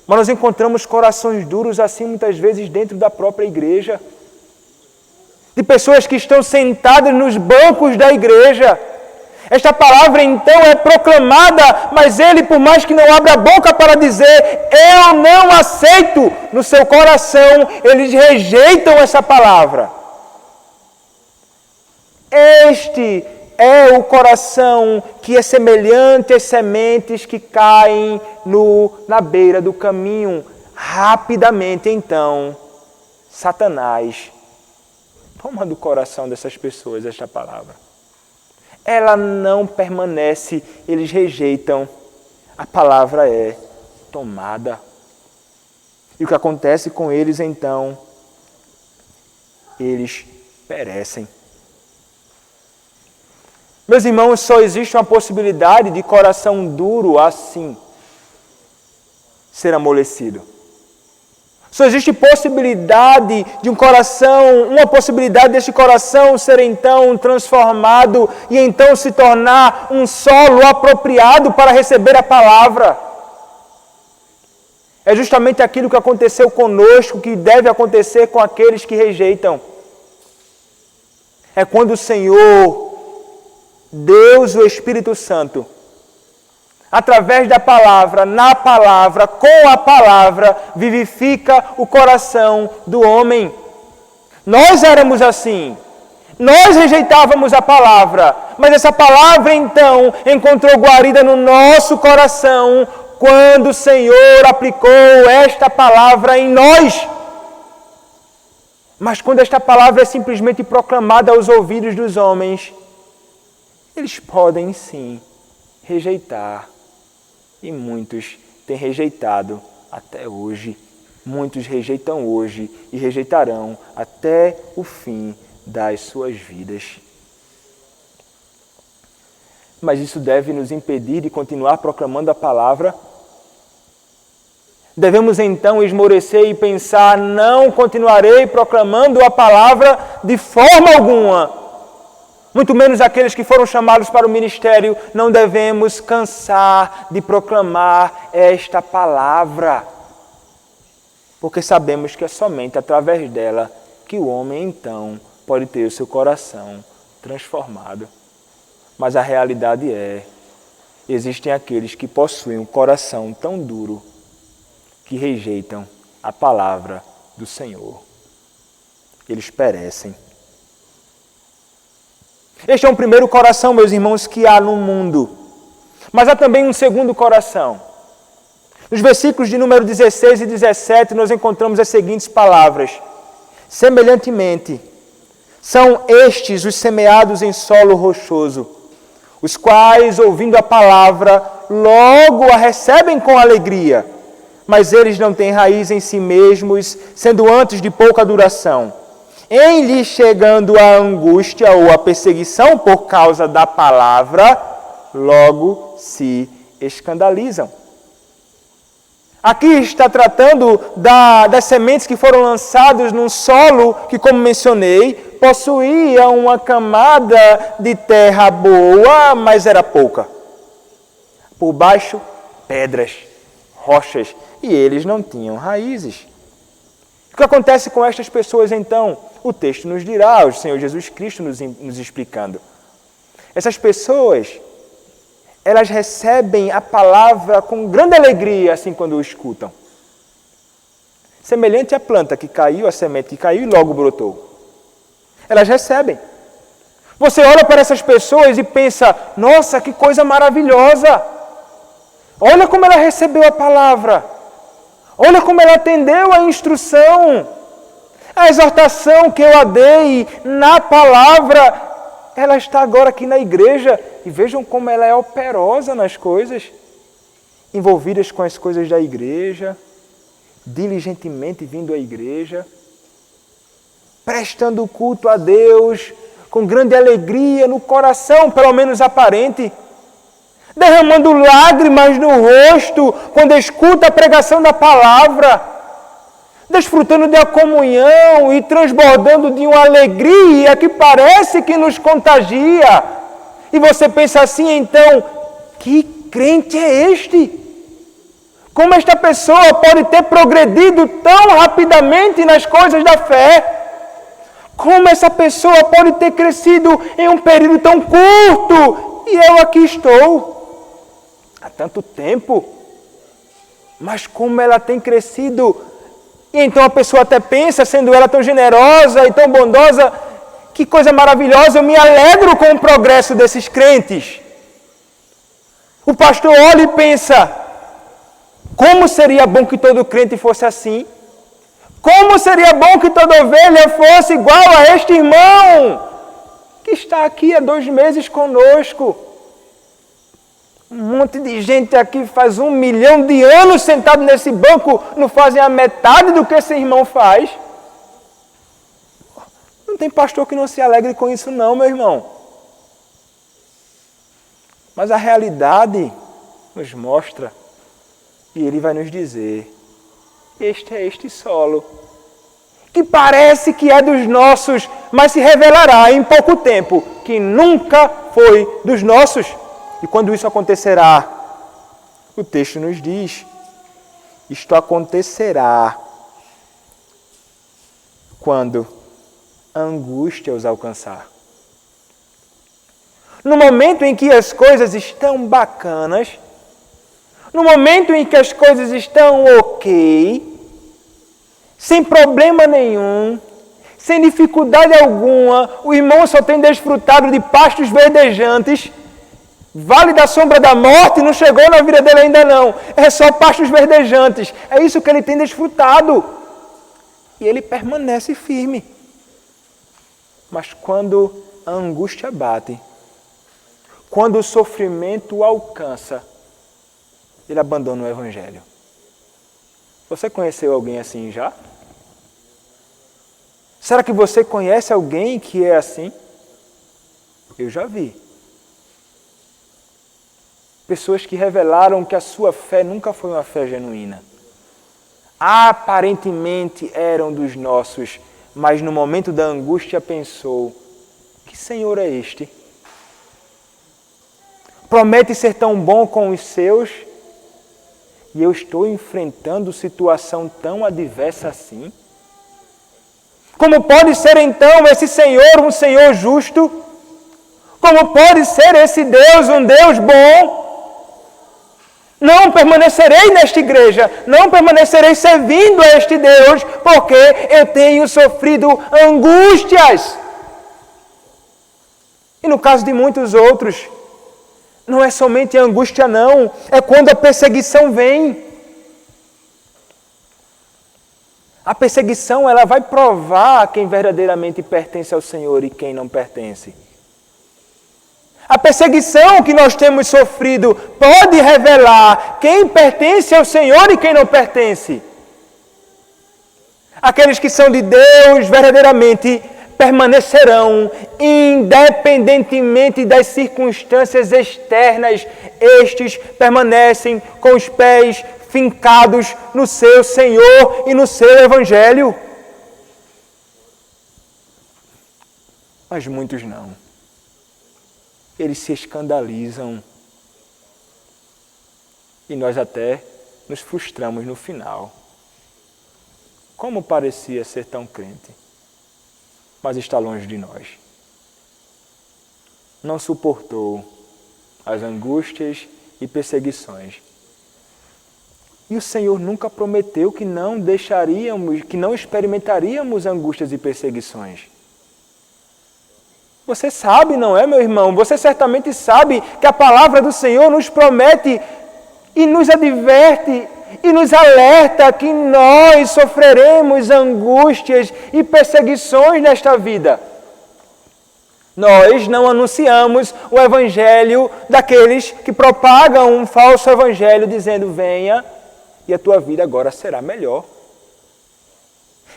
mas nós encontramos corações duros assim muitas vezes dentro da própria igreja. De pessoas que estão sentadas nos bancos da igreja. Esta palavra então é proclamada, mas ele, por mais que não abra a boca para dizer, eu não aceito, no seu coração, eles rejeitam essa palavra. Este é o coração que é semelhante às sementes que caem na beira do caminho. Rapidamente, então, Satanás toma do coração dessas pessoas esta palavra. Ela não permanece, eles rejeitam, a palavra é tomada. E o que acontece com eles então? Eles perecem. Meus irmãos, só existe uma possibilidade de coração duro assim ser amolecido. Só existe possibilidade de uma possibilidade deste coração ser então transformado e então se tornar um solo apropriado para receber a palavra. É justamente aquilo que aconteceu conosco que deve acontecer com aqueles que rejeitam. É quando o Senhor, Deus, o Espírito Santo, através da palavra, na palavra, com a palavra, vivifica o coração do homem. Nós éramos assim. Nós rejeitávamos a palavra, mas essa palavra então encontrou guarida no nosso coração quando o Senhor aplicou esta palavra em nós. Mas quando esta palavra é simplesmente proclamada aos ouvidos dos homens, eles podem sim rejeitar. E muitos têm rejeitado até hoje. Muitos rejeitam hoje e rejeitarão até o fim das suas vidas. Mas isso deve nos impedir de continuar proclamando a palavra? Devemos então esmorecer e pensar, não continuarei proclamando a palavra de forma alguma. Muito menos aqueles que foram chamados para o ministério, não devemos cansar de proclamar esta palavra. Porque sabemos que é somente através dela que o homem então pode ter o seu coração transformado. Mas a realidade existem aqueles que possuem um coração tão duro que rejeitam a palavra do Senhor. Eles perecem. Este é um primeiro coração, meus irmãos, que há no mundo. Mas há também um segundo coração. Nos versículos de número 16 e 17, nós encontramos as seguintes palavras. Semelhantemente, são estes os semeados em solo rochoso, os quais, ouvindo a palavra, logo a recebem com alegria, mas eles não têm raiz em si mesmos, sendo antes de pouca duração. em lhe chegando a angústia ou a perseguição por causa da palavra, logo se escandalizam. Aqui está tratando das sementes que foram lançadas num solo que, como mencionei, possuía uma camada de terra boa, mas era pouca. Por baixo, pedras, rochas, e eles não tinham raízes. O que acontece com estas pessoas, então? O texto nos dirá, o Senhor Jesus Cristo nos explicando. Essas pessoas, elas recebem a palavra com grande alegria, assim, quando o escutam. Semelhante à planta que caiu, a semente que caiu e logo brotou. Elas recebem. Você olha para essas pessoas e pensa, nossa, que coisa maravilhosa! Olha como ela recebeu a palavra. Olha como ela atendeu a instrução. A exortação que eu a dei na palavra, ela está agora aqui na igreja. E vejam como ela é operosa nas coisas, envolvidas com as coisas da igreja, diligentemente vindo à igreja, prestando culto a Deus, com grande alegria no coração, pelo menos aparente, derramando lágrimas no rosto quando escuta a pregação da palavra, desfrutando da comunhão e transbordando de uma alegria que parece que nos contagia. E você pensa assim, então, que crente é este? Como esta pessoa pode ter progredido tão rapidamente nas coisas da fé? Como essa pessoa pode ter crescido em um período tão curto? E eu aqui estou há tanto tempo. Mas como ela tem crescido? E então a pessoa até pensa, sendo ela tão generosa e tão bondosa, que coisa maravilhosa, eu me alegro com o progresso desses crentes. O pastor olha e pensa, como seria bom que todo crente fosse assim? Como seria bom que toda ovelha fosse igual a este irmão, que está aqui há 2 meses conosco. Um monte de gente aqui faz 1 milhão de anos sentado nesse banco, não fazem a metade do que esse irmão faz. Não tem pastor que não se alegre com isso não, meu irmão. Mas a realidade nos mostra, e ele vai nos dizer, este é este solo, que parece que é dos nossos, mas se revelará em pouco tempo que nunca foi dos nossos. E quando isso acontecerá, o texto nos diz, isto acontecerá quando a angústia os alcançar. No momento em que as coisas estão bacanas, no momento em que as coisas estão ok, sem problema nenhum, sem dificuldade alguma, o irmão só tem desfrutado de pastos verdejantes, vale da sombra da morte não chegou na vida dele ainda não, é só pastos verdejantes, é isso que ele tem desfrutado. E ele permanece firme. Mas quando a angústia bate, quando o sofrimento o alcança, ele abandona o Evangelho. Você conheceu alguém assim já? Será que você conhece alguém que é assim? Eu já vi. Pessoas que revelaram que a sua fé nunca foi uma fé genuína. Aparentemente eram dos nossos, mas no momento da angústia pensou, que Senhor é este? Promete ser tão bom com os seus, e eu estou enfrentando situação tão adversa assim? Como pode ser então esse Senhor um Senhor justo? Como pode ser esse Deus um Deus bom? Não permanecerei nesta igreja, não permanecerei servindo a este Deus, porque eu tenho sofrido angústias. E no caso de muitos outros, não é somente a angústia não, é quando a perseguição vem. A perseguição, ela vai provar quem verdadeiramente pertence ao Senhor e quem não pertence. A perseguição que nós temos sofrido pode revelar quem pertence ao Senhor e quem não pertence. Aqueles que são de Deus verdadeiramente permanecerão, independentemente das circunstâncias externas. Estes permanecem com os pés fincados no seu Senhor e no seu Evangelho. Mas muitos não. Eles se escandalizam. E nós até nos frustramos no final. Como parecia ser tão crente, mas está longe de nós. Não suportou as angústias e perseguições. E o Senhor nunca prometeu que não deixaríamos, que não experimentaríamos angústias e perseguições. Você sabe, não é, meu irmão? Você certamente sabe que a palavra do Senhor nos promete e nos adverte e nos alerta que nós sofreremos angústias e perseguições nesta vida. Nós não anunciamos o evangelho daqueles que propagam um falso evangelho dizendo: venha e a tua vida agora será melhor.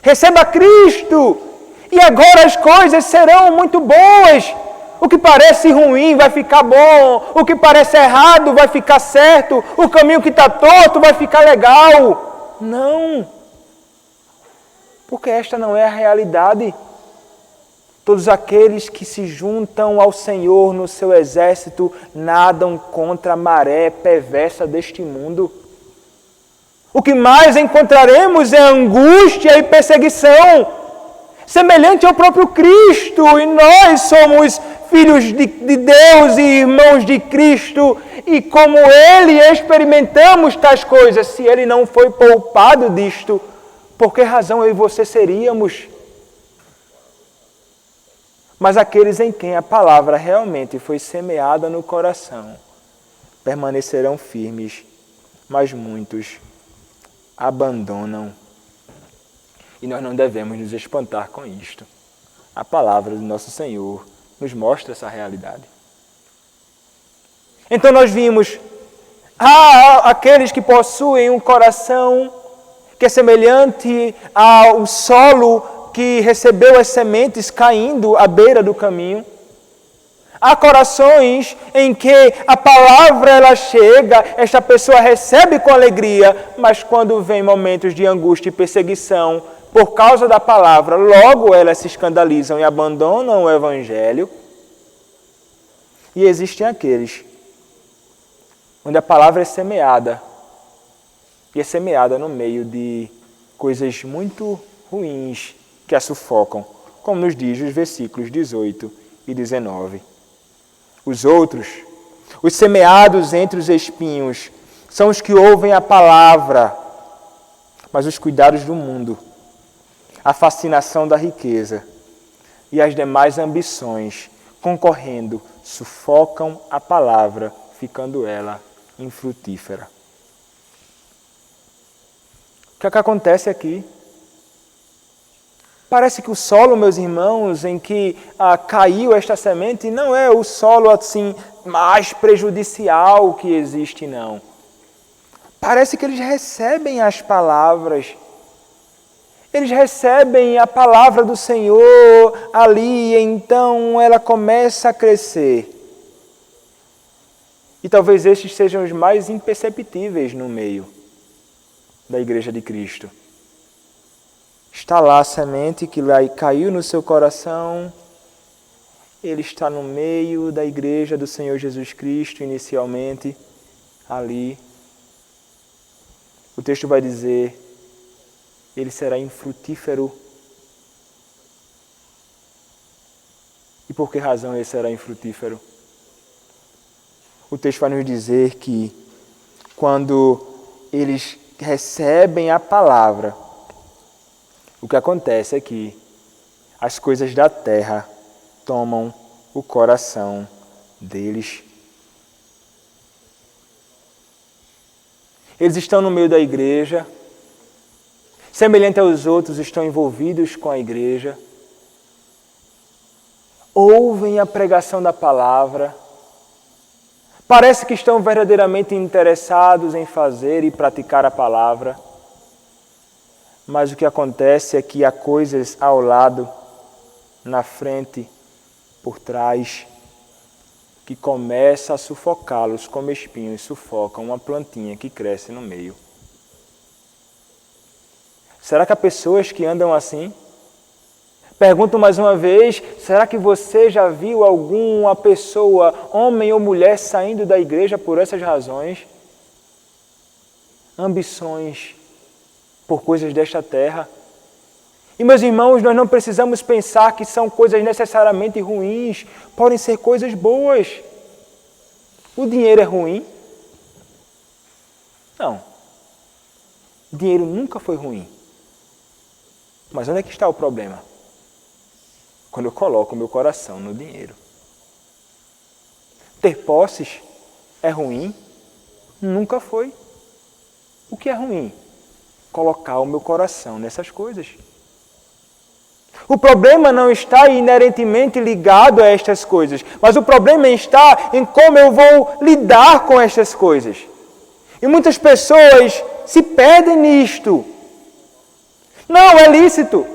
Receba Cristo e agora as coisas serão muito boas. O que parece ruim vai ficar bom. O que parece errado vai ficar certo. O caminho que está torto vai ficar legal. Não. Porque esta não é a realidade. Todos aqueles que se juntam ao Senhor no seu exército nadam contra a maré perversa deste mundo. O que mais encontraremos é angústia e perseguição, semelhante ao próprio Cristo. E nós somos filhos de Deus e irmãos de Cristo, e como Ele experimentamos tais coisas. Se Ele não foi poupado disto, por que razão eu e você seríamos? Mas aqueles em quem a palavra realmente foi semeada no coração permanecerão firmes, mas muitos abandonam. E nós não devemos nos espantar com isto. A palavra do nosso Senhor nos mostra essa realidade. Então nós vimos aqueles que possuem um coração que é semelhante ao solo que recebeu as sementes caindo à beira do caminho. Há corações em que a palavra ela chega, esta pessoa recebe com alegria, mas quando vem momentos de angústia e perseguição, por causa da palavra, logo elas se escandalizam e abandonam o Evangelho. E existem aqueles onde a palavra é semeada, e é semeada no meio de coisas muito ruins que a sufocam, como nos diz os versículos 18 e 19. Os outros, os semeados entre os espinhos, são os que ouvem a palavra, mas os cuidados do mundo, a fascinação da riqueza e as demais ambições concorrendo sufocam a palavra, ficando ela infrutífera. O que é que acontece aqui? Parece que o solo, meus irmãos, em que caiu esta semente, não é o solo assim mais prejudicial que existe, não. Parece que eles recebem as palavras. Eles recebem a palavra do Senhor ali, e então ela começa a crescer. E talvez estes sejam os mais imperceptíveis no meio da Igreja de Cristo. Está lá a semente que lá caiu no seu coração. Ele está no meio da Igreja do Senhor Jesus Cristo, inicialmente, ali. O texto vai dizer: ele será infrutífero. E por que razão ele será infrutífero? O texto vai nos dizer que quando eles recebem a palavra, o que acontece é que as coisas da terra tomam o coração deles. Eles estão no meio da igreja, semelhante aos outros, estão envolvidos com a igreja, ouvem a pregação da palavra, parece que estão verdadeiramente interessados em fazer e praticar a palavra, Mas o que acontece é que há coisas ao lado, na frente, por trás, que começa a sufocá-los como espinhos sufocam uma plantinha que cresce no meio. Será que há pessoas que andam assim? Pergunto mais uma vez, será que você já viu alguma pessoa, homem ou mulher, saindo da igreja por essas razões? Ambições por coisas desta terra. E, meus irmãos, nós não precisamos pensar que são coisas necessariamente ruins, podem ser coisas boas. O dinheiro é ruim? Não. O dinheiro nunca foi ruim. Mas onde é que está o problema? Quando eu coloco o meu coração no dinheiro. Ter posses é ruim? Nunca foi. O que é ruim? Colocar o meu coração nessas coisas. O problema não está inerentemente ligado a estas coisas, mas o problema está em como eu vou lidar com estas coisas. E muitas pessoas se perdem nisto. Não, é lícito.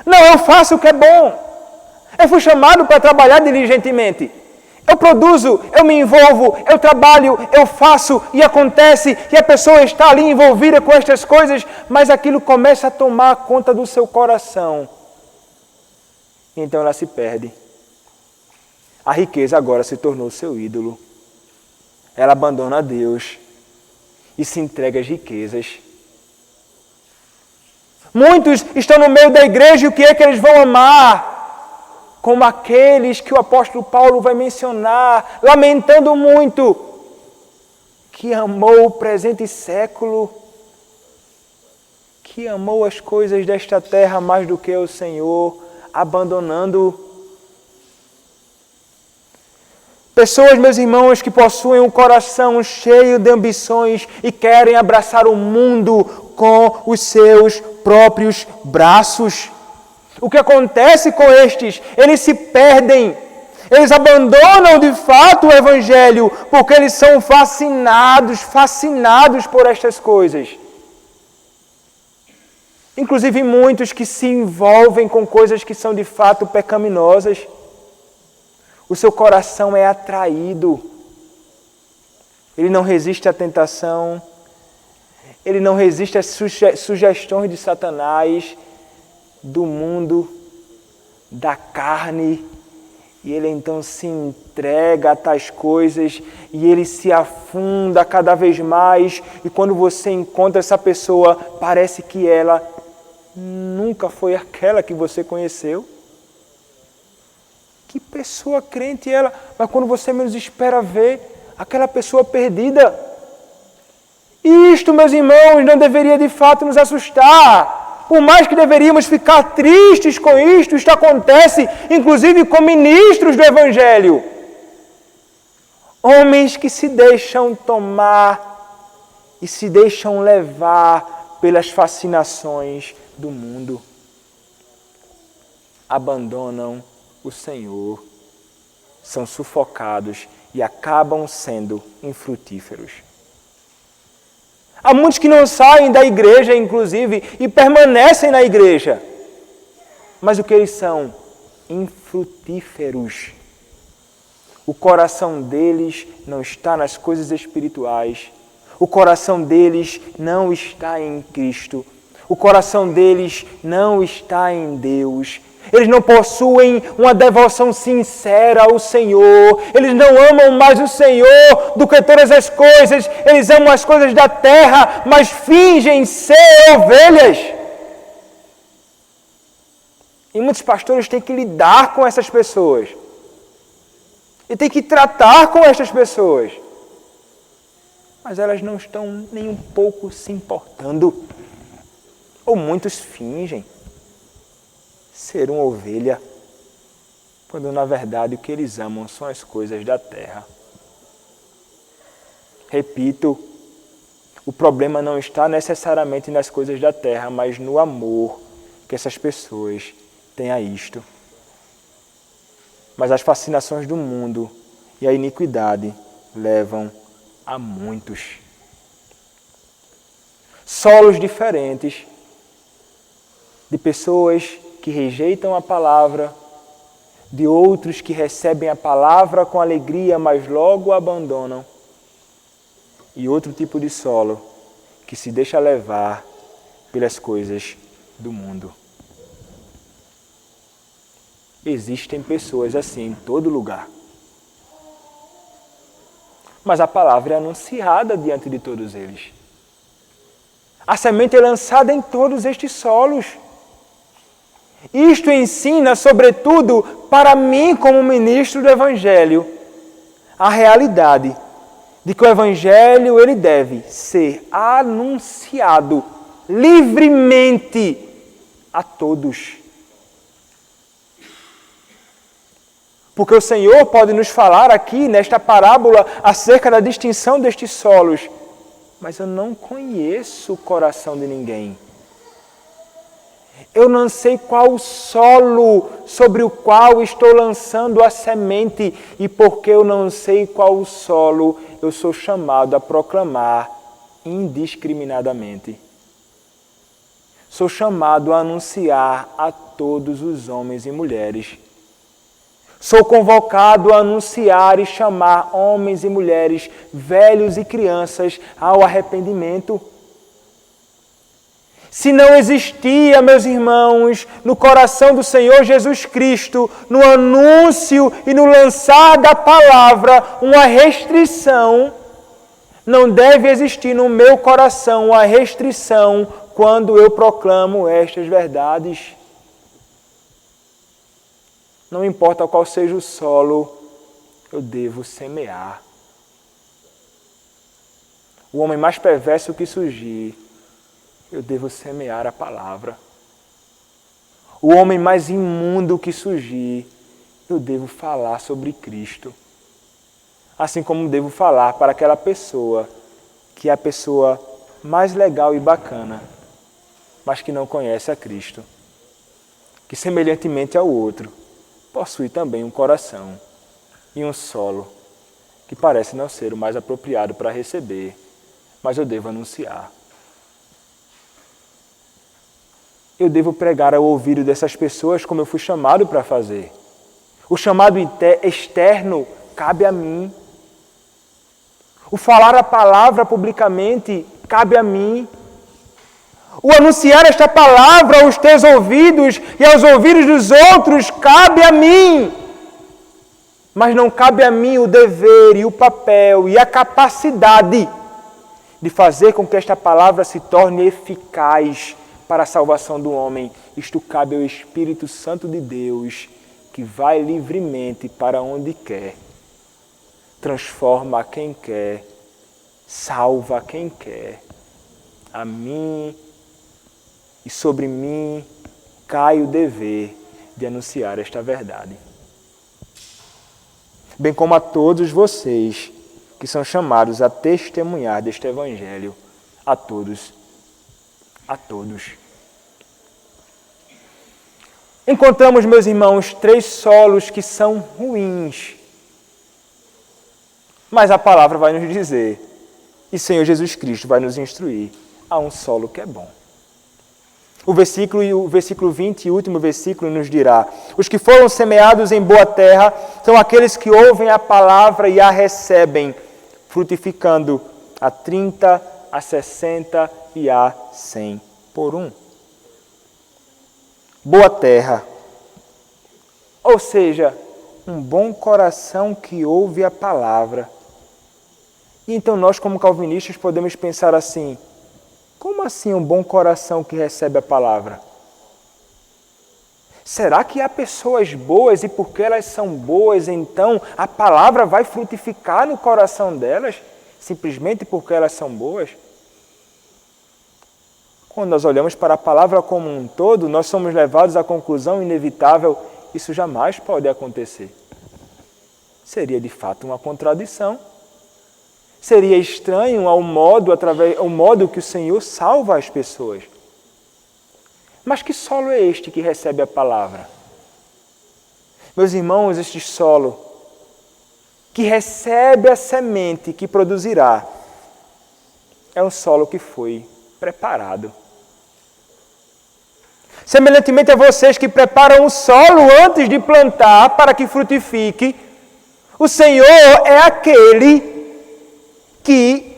Não, eu faço o que é bom. Eu fui chamado para trabalhar diligentemente. Eu produzo, eu me envolvo, eu trabalho, eu faço e acontece, e a pessoa está ali envolvida com estas coisas, mas aquilo começa a tomar conta do seu coração. Então ela se perde. A riqueza agora se tornou seu ídolo. Ela abandona Deus e se entrega às riquezas. Muitos estão no meio da igreja e o que é que eles vão amar? Como aqueles que o apóstolo Paulo vai mencionar, lamentando muito, que amou o presente século, que amou as coisas desta terra mais do que o Senhor, abandonando. Pessoas, meus irmãos, que possuem um coração cheio de ambições e querem abraçar o mundo com os seus próprios braços. O que acontece com estes? Eles se perdem. Eles abandonam de fato o Evangelho porque eles são fascinados por estas coisas. Inclusive muitos que se envolvem com coisas que são de fato pecaminosas. O seu coração é atraído. Ele não resiste à tentação. Ele não resiste às sugestões de Satanás, do mundo, da carne. E ele então se entrega a tais coisas e ele se afunda cada vez mais. E quando você encontra essa pessoa, parece que ela nunca foi aquela que você conheceu. Que pessoa crente ela, mas quando você menos espera ver, aquela pessoa perdida. E isto, meus irmãos, não deveria de fato nos assustar. Por mais que deveríamos ficar tristes com isto acontece, inclusive com ministros do Evangelho. Homens que se deixam tomar e se deixam levar pelas fascinações do mundo. Abandonam o Senhor, são sufocados e acabam sendo infrutíferos. Há muitos que não saem da igreja, inclusive, e permanecem na igreja. Mas o que eles são? Infrutíferos. O coração deles não está nas coisas espirituais. O coração deles não está em Cristo. O coração deles não está em Deus. Eles não possuem uma devoção sincera ao Senhor. Eles não amam mais o Senhor do que todas as coisas. Eles amam as coisas da terra, mas fingem ser ovelhas. E muitos pastores têm que lidar com essas pessoas. E têm que tratar com essas pessoas. Mas elas não estão nem um pouco se importando. Ou muitos fingem ser uma ovelha, quando na verdade o que eles amam são as coisas da terra. Repito, o problema não está necessariamente nas coisas da terra, mas no amor que essas pessoas têm a isto. Mas as fascinações do mundo e a iniquidade levam a muitos. Solos diferentes, de pessoas que rejeitam a palavra, de outros que recebem a palavra com alegria, mas logo a abandonam, e outro tipo de solo que se deixa levar pelas coisas do mundo. Existem pessoas assim em todo lugar. Mas a palavra é anunciada diante de todos eles. A semente é lançada em todos estes solos. Isto ensina, sobretudo, para mim como ministro do Evangelho, a realidade de que o Evangelho ele deve ser anunciado livremente a todos. Porque o Senhor pode nos falar aqui, nesta parábola, acerca da distinção destes solos. Mas eu não conheço o coração de ninguém. Eu não sei qual o solo sobre o qual estou lançando a semente. E porque eu não sei qual o solo, eu sou chamado a proclamar indiscriminadamente. Sou chamado a anunciar a todos os homens e mulheres. Sou convocado a anunciar e chamar homens e mulheres, velhos e crianças, ao arrependimento. Se não existia, meus irmãos, no coração do Senhor Jesus Cristo, no anúncio e no lançar da palavra, uma restrição, não deve existir no meu coração uma restrição quando eu proclamo estas verdades. Não importa qual seja o solo, eu devo semear. O homem mais perverso que surgir, eu devo semear a palavra. O homem mais imundo que surgir, eu devo falar sobre Cristo. Assim como devo falar para aquela pessoa que é a pessoa mais legal e bacana, mas que não conhece a Cristo. Que semelhantemente ao outro, possui também um coração e um solo que parece não ser o mais apropriado para receber, mas eu devo anunciar. Eu devo pregar ao ouvido dessas pessoas como eu fui chamado para fazer. O chamado externo cabe a mim. O falar a palavra publicamente cabe a mim. O anunciar esta palavra aos teus ouvidos e aos ouvidos dos outros cabe a mim. Mas não cabe a mim o dever e o papel e a capacidade de fazer com que esta palavra se torne eficaz para a salvação do homem. Isto cabe ao Espírito Santo de Deus, que vai livremente para onde quer, transforma a quem quer, salva a quem quer. A mim e sobre mim cai o dever de anunciar esta verdade. Bem como a todos vocês que são chamados a testemunhar deste Evangelho, a todos. Encontramos, meus irmãos, 3 solos que são ruins. Mas a palavra vai nos dizer, e o Senhor Jesus Cristo vai nos instruir, há um solo que é bom. O versículo 20 e o último versículo nos dirá: os que foram semeados em boa terra são aqueles que ouvem a palavra e a recebem, frutificando a 30, a 60 e a 100 por 1. Boa terra, ou seja, um bom coração que ouve a palavra. E então nós, como calvinistas, podemos pensar assim: como assim um bom coração que recebe a palavra? Será que há pessoas boas e porque elas são boas, então a palavra vai frutificar no coração delas, simplesmente porque elas são boas? Quando nós olhamos para a palavra como um todo, nós somos levados à conclusão inevitável: isso jamais pode acontecer. Seria de fato uma contradição. Seria estranho ao modo que o Senhor salva as pessoas. Mas que solo é este que recebe a palavra? Meus irmãos, este solo que recebe a semente que produzirá é um solo que foi preparado. Semelhantemente a vocês que preparam o solo antes de plantar para que frutifique, o Senhor é aquele que,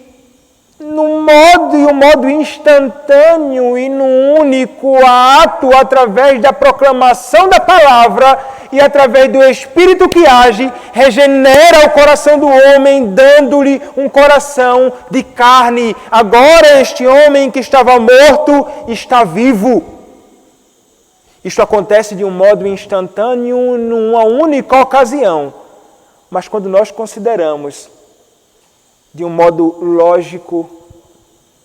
num modo instantâneo e num único ato, através da proclamação da palavra e através do Espírito que age, regenera o coração do homem, dando-lhe um coração de carne. Agora este homem que estava morto está vivo. Isto acontece de um modo instantâneo, numa única ocasião. Mas quando nós consideramos de um modo lógico,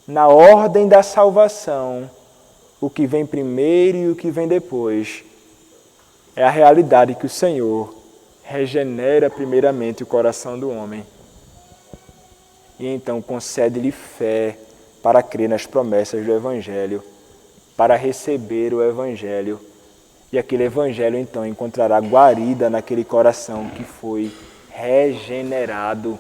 na ordem da salvação, o que vem primeiro e o que vem depois, é a realidade que o Senhor regenera primeiramente o coração do homem e então concede-lhe fé para crer nas promessas do Evangelho, para receber o Evangelho, e aquele Evangelho então encontrará guarida naquele coração que foi regenerado.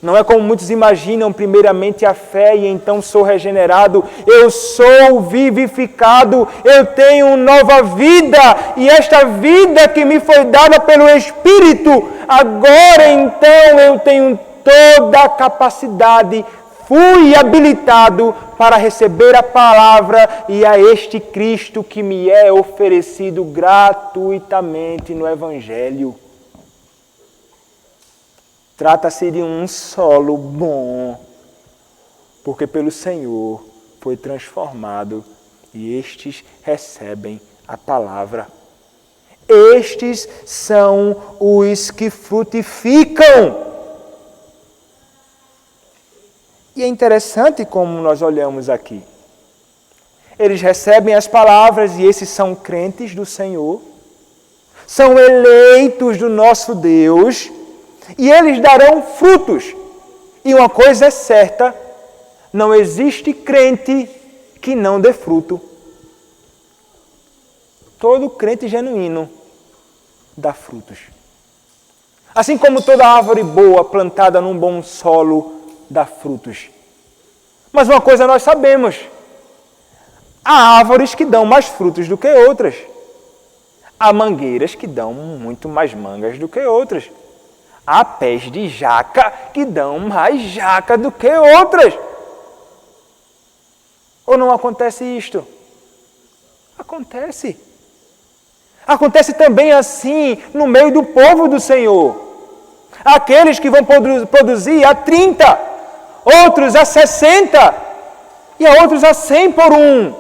Não é como muitos imaginam, primeiramente a fé e então sou regenerado, eu sou vivificado, eu tenho nova vida e esta vida que me foi dada pelo Espírito, agora então eu tenho toda a capacidade, fui habilitado para receber a palavra e a este Cristo que me é oferecido gratuitamente no Evangelho. Trata-se de um solo bom, porque pelo Senhor foi transformado e estes recebem a palavra. Estes são os que frutificam. E é interessante como nós olhamos aqui. Eles recebem as palavras e esses são crentes do Senhor, são eleitos do nosso Deus, e eles darão frutos. E uma coisa é certa, não existe crente que não dê fruto. Todo crente genuíno dá frutos. Assim como toda árvore boa plantada num bom solo dá frutos. Mas uma coisa nós sabemos, há árvores que dão mais frutos do que outras. Há mangueiras que dão muito mais mangas do que outras. Há pés de jaca que dão mais jaca do que outras. Ou não acontece isto? Acontece. Acontece também assim no meio do povo do Senhor. Aqueles que vão produzir a 30, outros a 60 e a outros a 100 por um.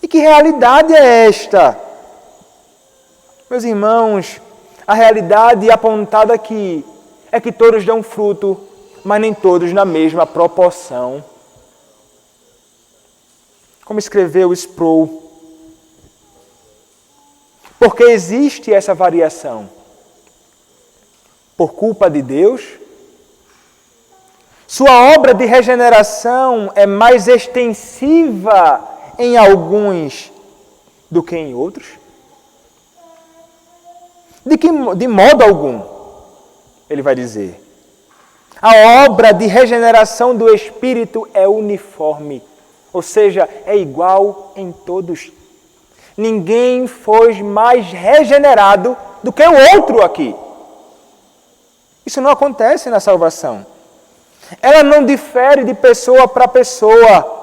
E que realidade é esta? Meus irmãos, a realidade apontada aqui é que todos dão fruto, mas nem todos na mesma proporção. Como escreveu Sproul, porque existe essa variação? Por culpa de Deus? Sua obra de regeneração é mais extensiva em alguns do que em outros? De modo algum, ele vai dizer. A obra de regeneração do Espírito é uniforme, ou seja, é igual em todos. Ninguém foi mais regenerado do que o outro aqui. Isso não acontece na salvação. Ela não difere de pessoa para pessoa.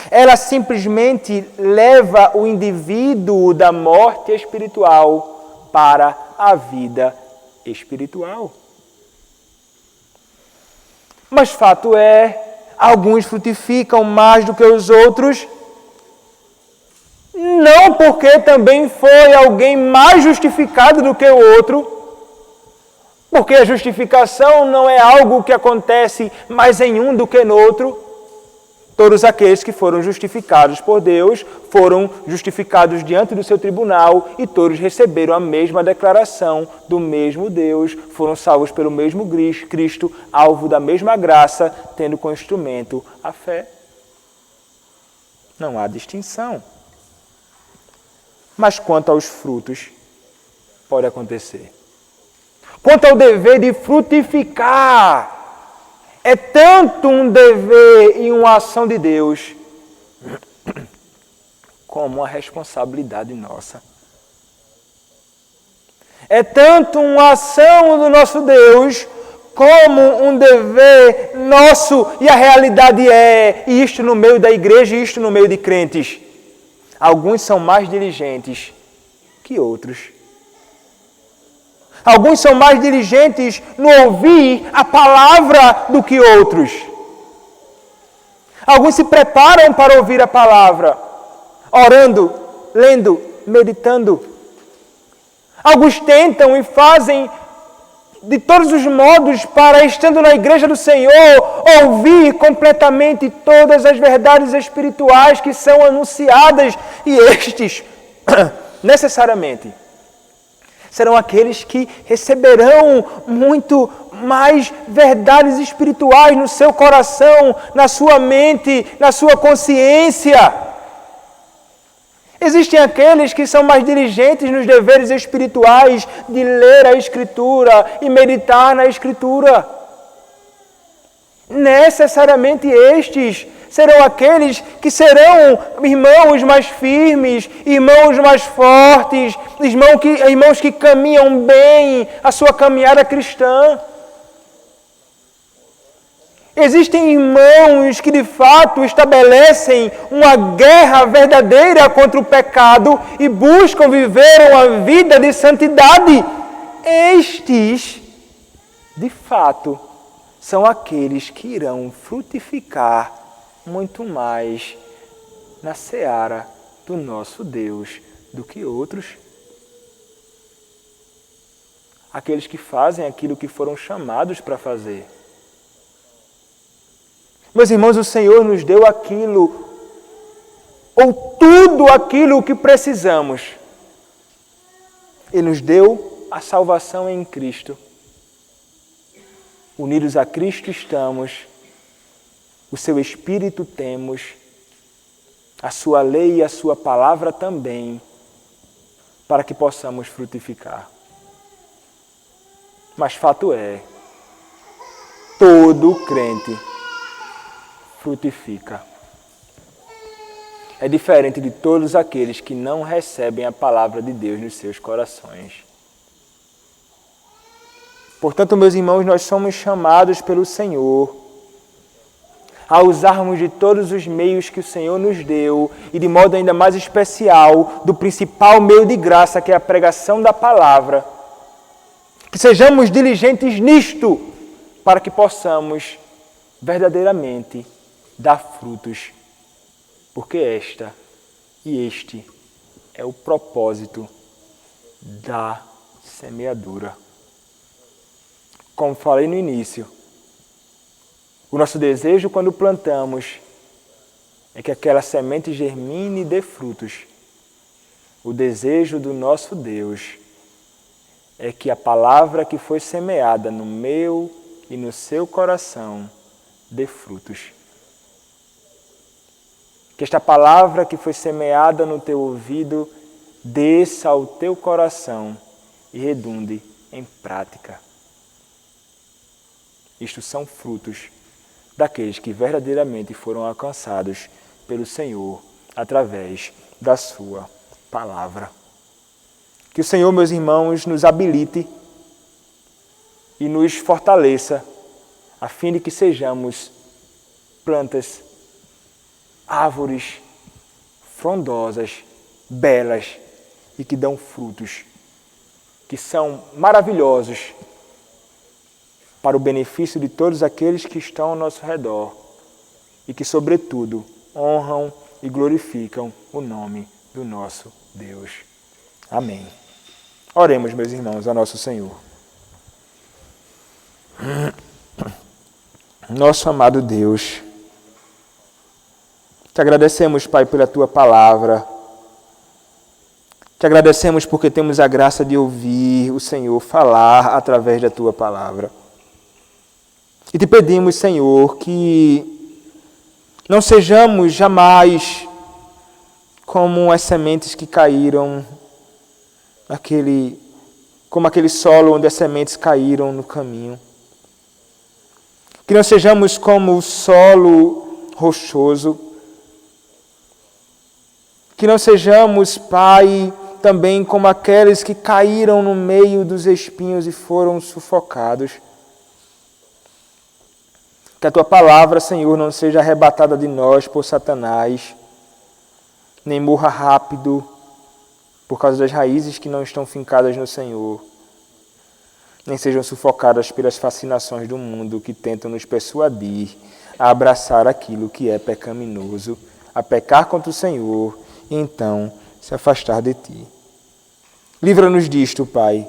Ela simplesmente leva o indivíduo da morte espiritual para a vida espiritual. Mas fato é, alguns frutificam mais do que os outros, não porque também foi alguém mais justificado do que o outro, porque a justificação não é algo que acontece mais em um do que no outro. Todos aqueles que foram justificados por Deus foram justificados diante do seu tribunal e todos receberam a mesma declaração do mesmo Deus, foram salvos pelo mesmo Cristo, alvo da mesma graça, tendo como instrumento a fé. Não há distinção. Mas quanto aos frutos, pode acontecer. Quanto ao dever de frutificar, é tanto um dever e uma ação de Deus como uma responsabilidade nossa. É tanto uma ação do nosso Deus, como um dever nosso, e a realidade e isto no meio da igreja e isto no meio de crentes. Alguns são mais diligentes que outros. Alguns são mais diligentes no ouvir a palavra do que outros. Alguns se preparam para ouvir a palavra, orando, lendo, meditando. Alguns tentam e fazem de todos os modos para, estando na igreja do Senhor, ouvir completamente todas as verdades espirituais que são anunciadas, e estes, necessariamente, serão aqueles que receberão muito mais verdades espirituais no seu coração, na sua mente, na sua consciência. Existem aqueles que são mais diligentes nos deveres espirituais de ler a Escritura e meditar na Escritura. Necessariamente estes serão aqueles que serão irmãos mais firmes, irmãos mais fortes, irmãos que caminham bem a sua caminhada cristã. Existem irmãos que de fato estabelecem uma guerra verdadeira contra o pecado e buscam viver uma vida de santidade. Estes, de fato, são aqueles que irão frutificar muito mais na seara do nosso Deus do que outros. Aqueles que fazem aquilo que foram chamados para fazer. Meus irmãos, o Senhor nos deu aquilo, ou tudo aquilo que precisamos. Ele nos deu a salvação em Cristo. Unidos a Cristo estamos, o seu Espírito temos, a sua lei e a sua palavra também, para que possamos frutificar. Mas fato é, todo crente frutifica. É diferente de todos aqueles que não recebem a palavra de Deus nos seus corações. Portanto, meus irmãos, nós somos chamados pelo Senhor a usarmos de todos os meios que o Senhor nos deu, e de modo ainda mais especial, do principal meio de graça, que é a pregação da palavra. Que sejamos diligentes nisto, para que possamos verdadeiramente dar frutos, porque esta e este é o propósito da semeadura. Como falei no início, o nosso desejo quando plantamos é que aquela semente germine e dê frutos. O desejo do nosso Deus é que a palavra que foi semeada no meu e no seu coração dê frutos. Que esta palavra que foi semeada no teu ouvido desça ao teu coração e redunde em prática. Isto são frutos daqueles que verdadeiramente foram alcançados pelo Senhor através da sua palavra. Que o Senhor, meus irmãos, nos habilite e nos fortaleça, a fim de que sejamos plantas, árvores frondosas, belas e que dão frutos, que são maravilhosos para o benefício de todos aqueles que estão ao nosso redor e que, sobretudo, honram e glorificam o nome do nosso Deus. Amém. Oremos, meus irmãos, ao nosso Senhor. Nosso amado Deus, te agradecemos, Pai, pela Tua palavra. Te agradecemos porque temos a graça de ouvir o Senhor falar através da Tua palavra. E te pedimos, Senhor, que não sejamos jamais como as sementes que caíram, como aquele solo onde as sementes caíram no caminho. Que não sejamos como o solo rochoso, Que não sejamos, Pai, também como aqueles que caíram no meio dos espinhos e foram sufocados. Que a Tua palavra, Senhor, não seja arrebatada de nós por Satanás, nem morra rápido por causa das raízes que não estão fincadas no Senhor, nem sejam sufocadas pelas fascinações do mundo que tentam nos persuadir a abraçar aquilo que é pecaminoso, a pecar contra o Senhor e então se afastar de Ti. Livra-nos disto, Pai.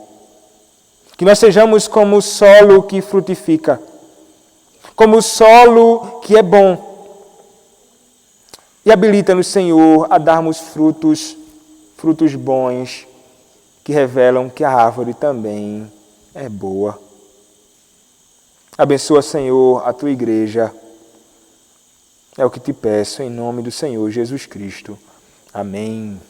Que nós sejamos como o solo que frutifica, como o solo que é bom. E habilita-nos, Senhor, a darmos frutos bons, que revelam que a árvore também é boa. Abençoa, Senhor, a Tua igreja. É o que te peço, em nome do Senhor Jesus Cristo. Amém.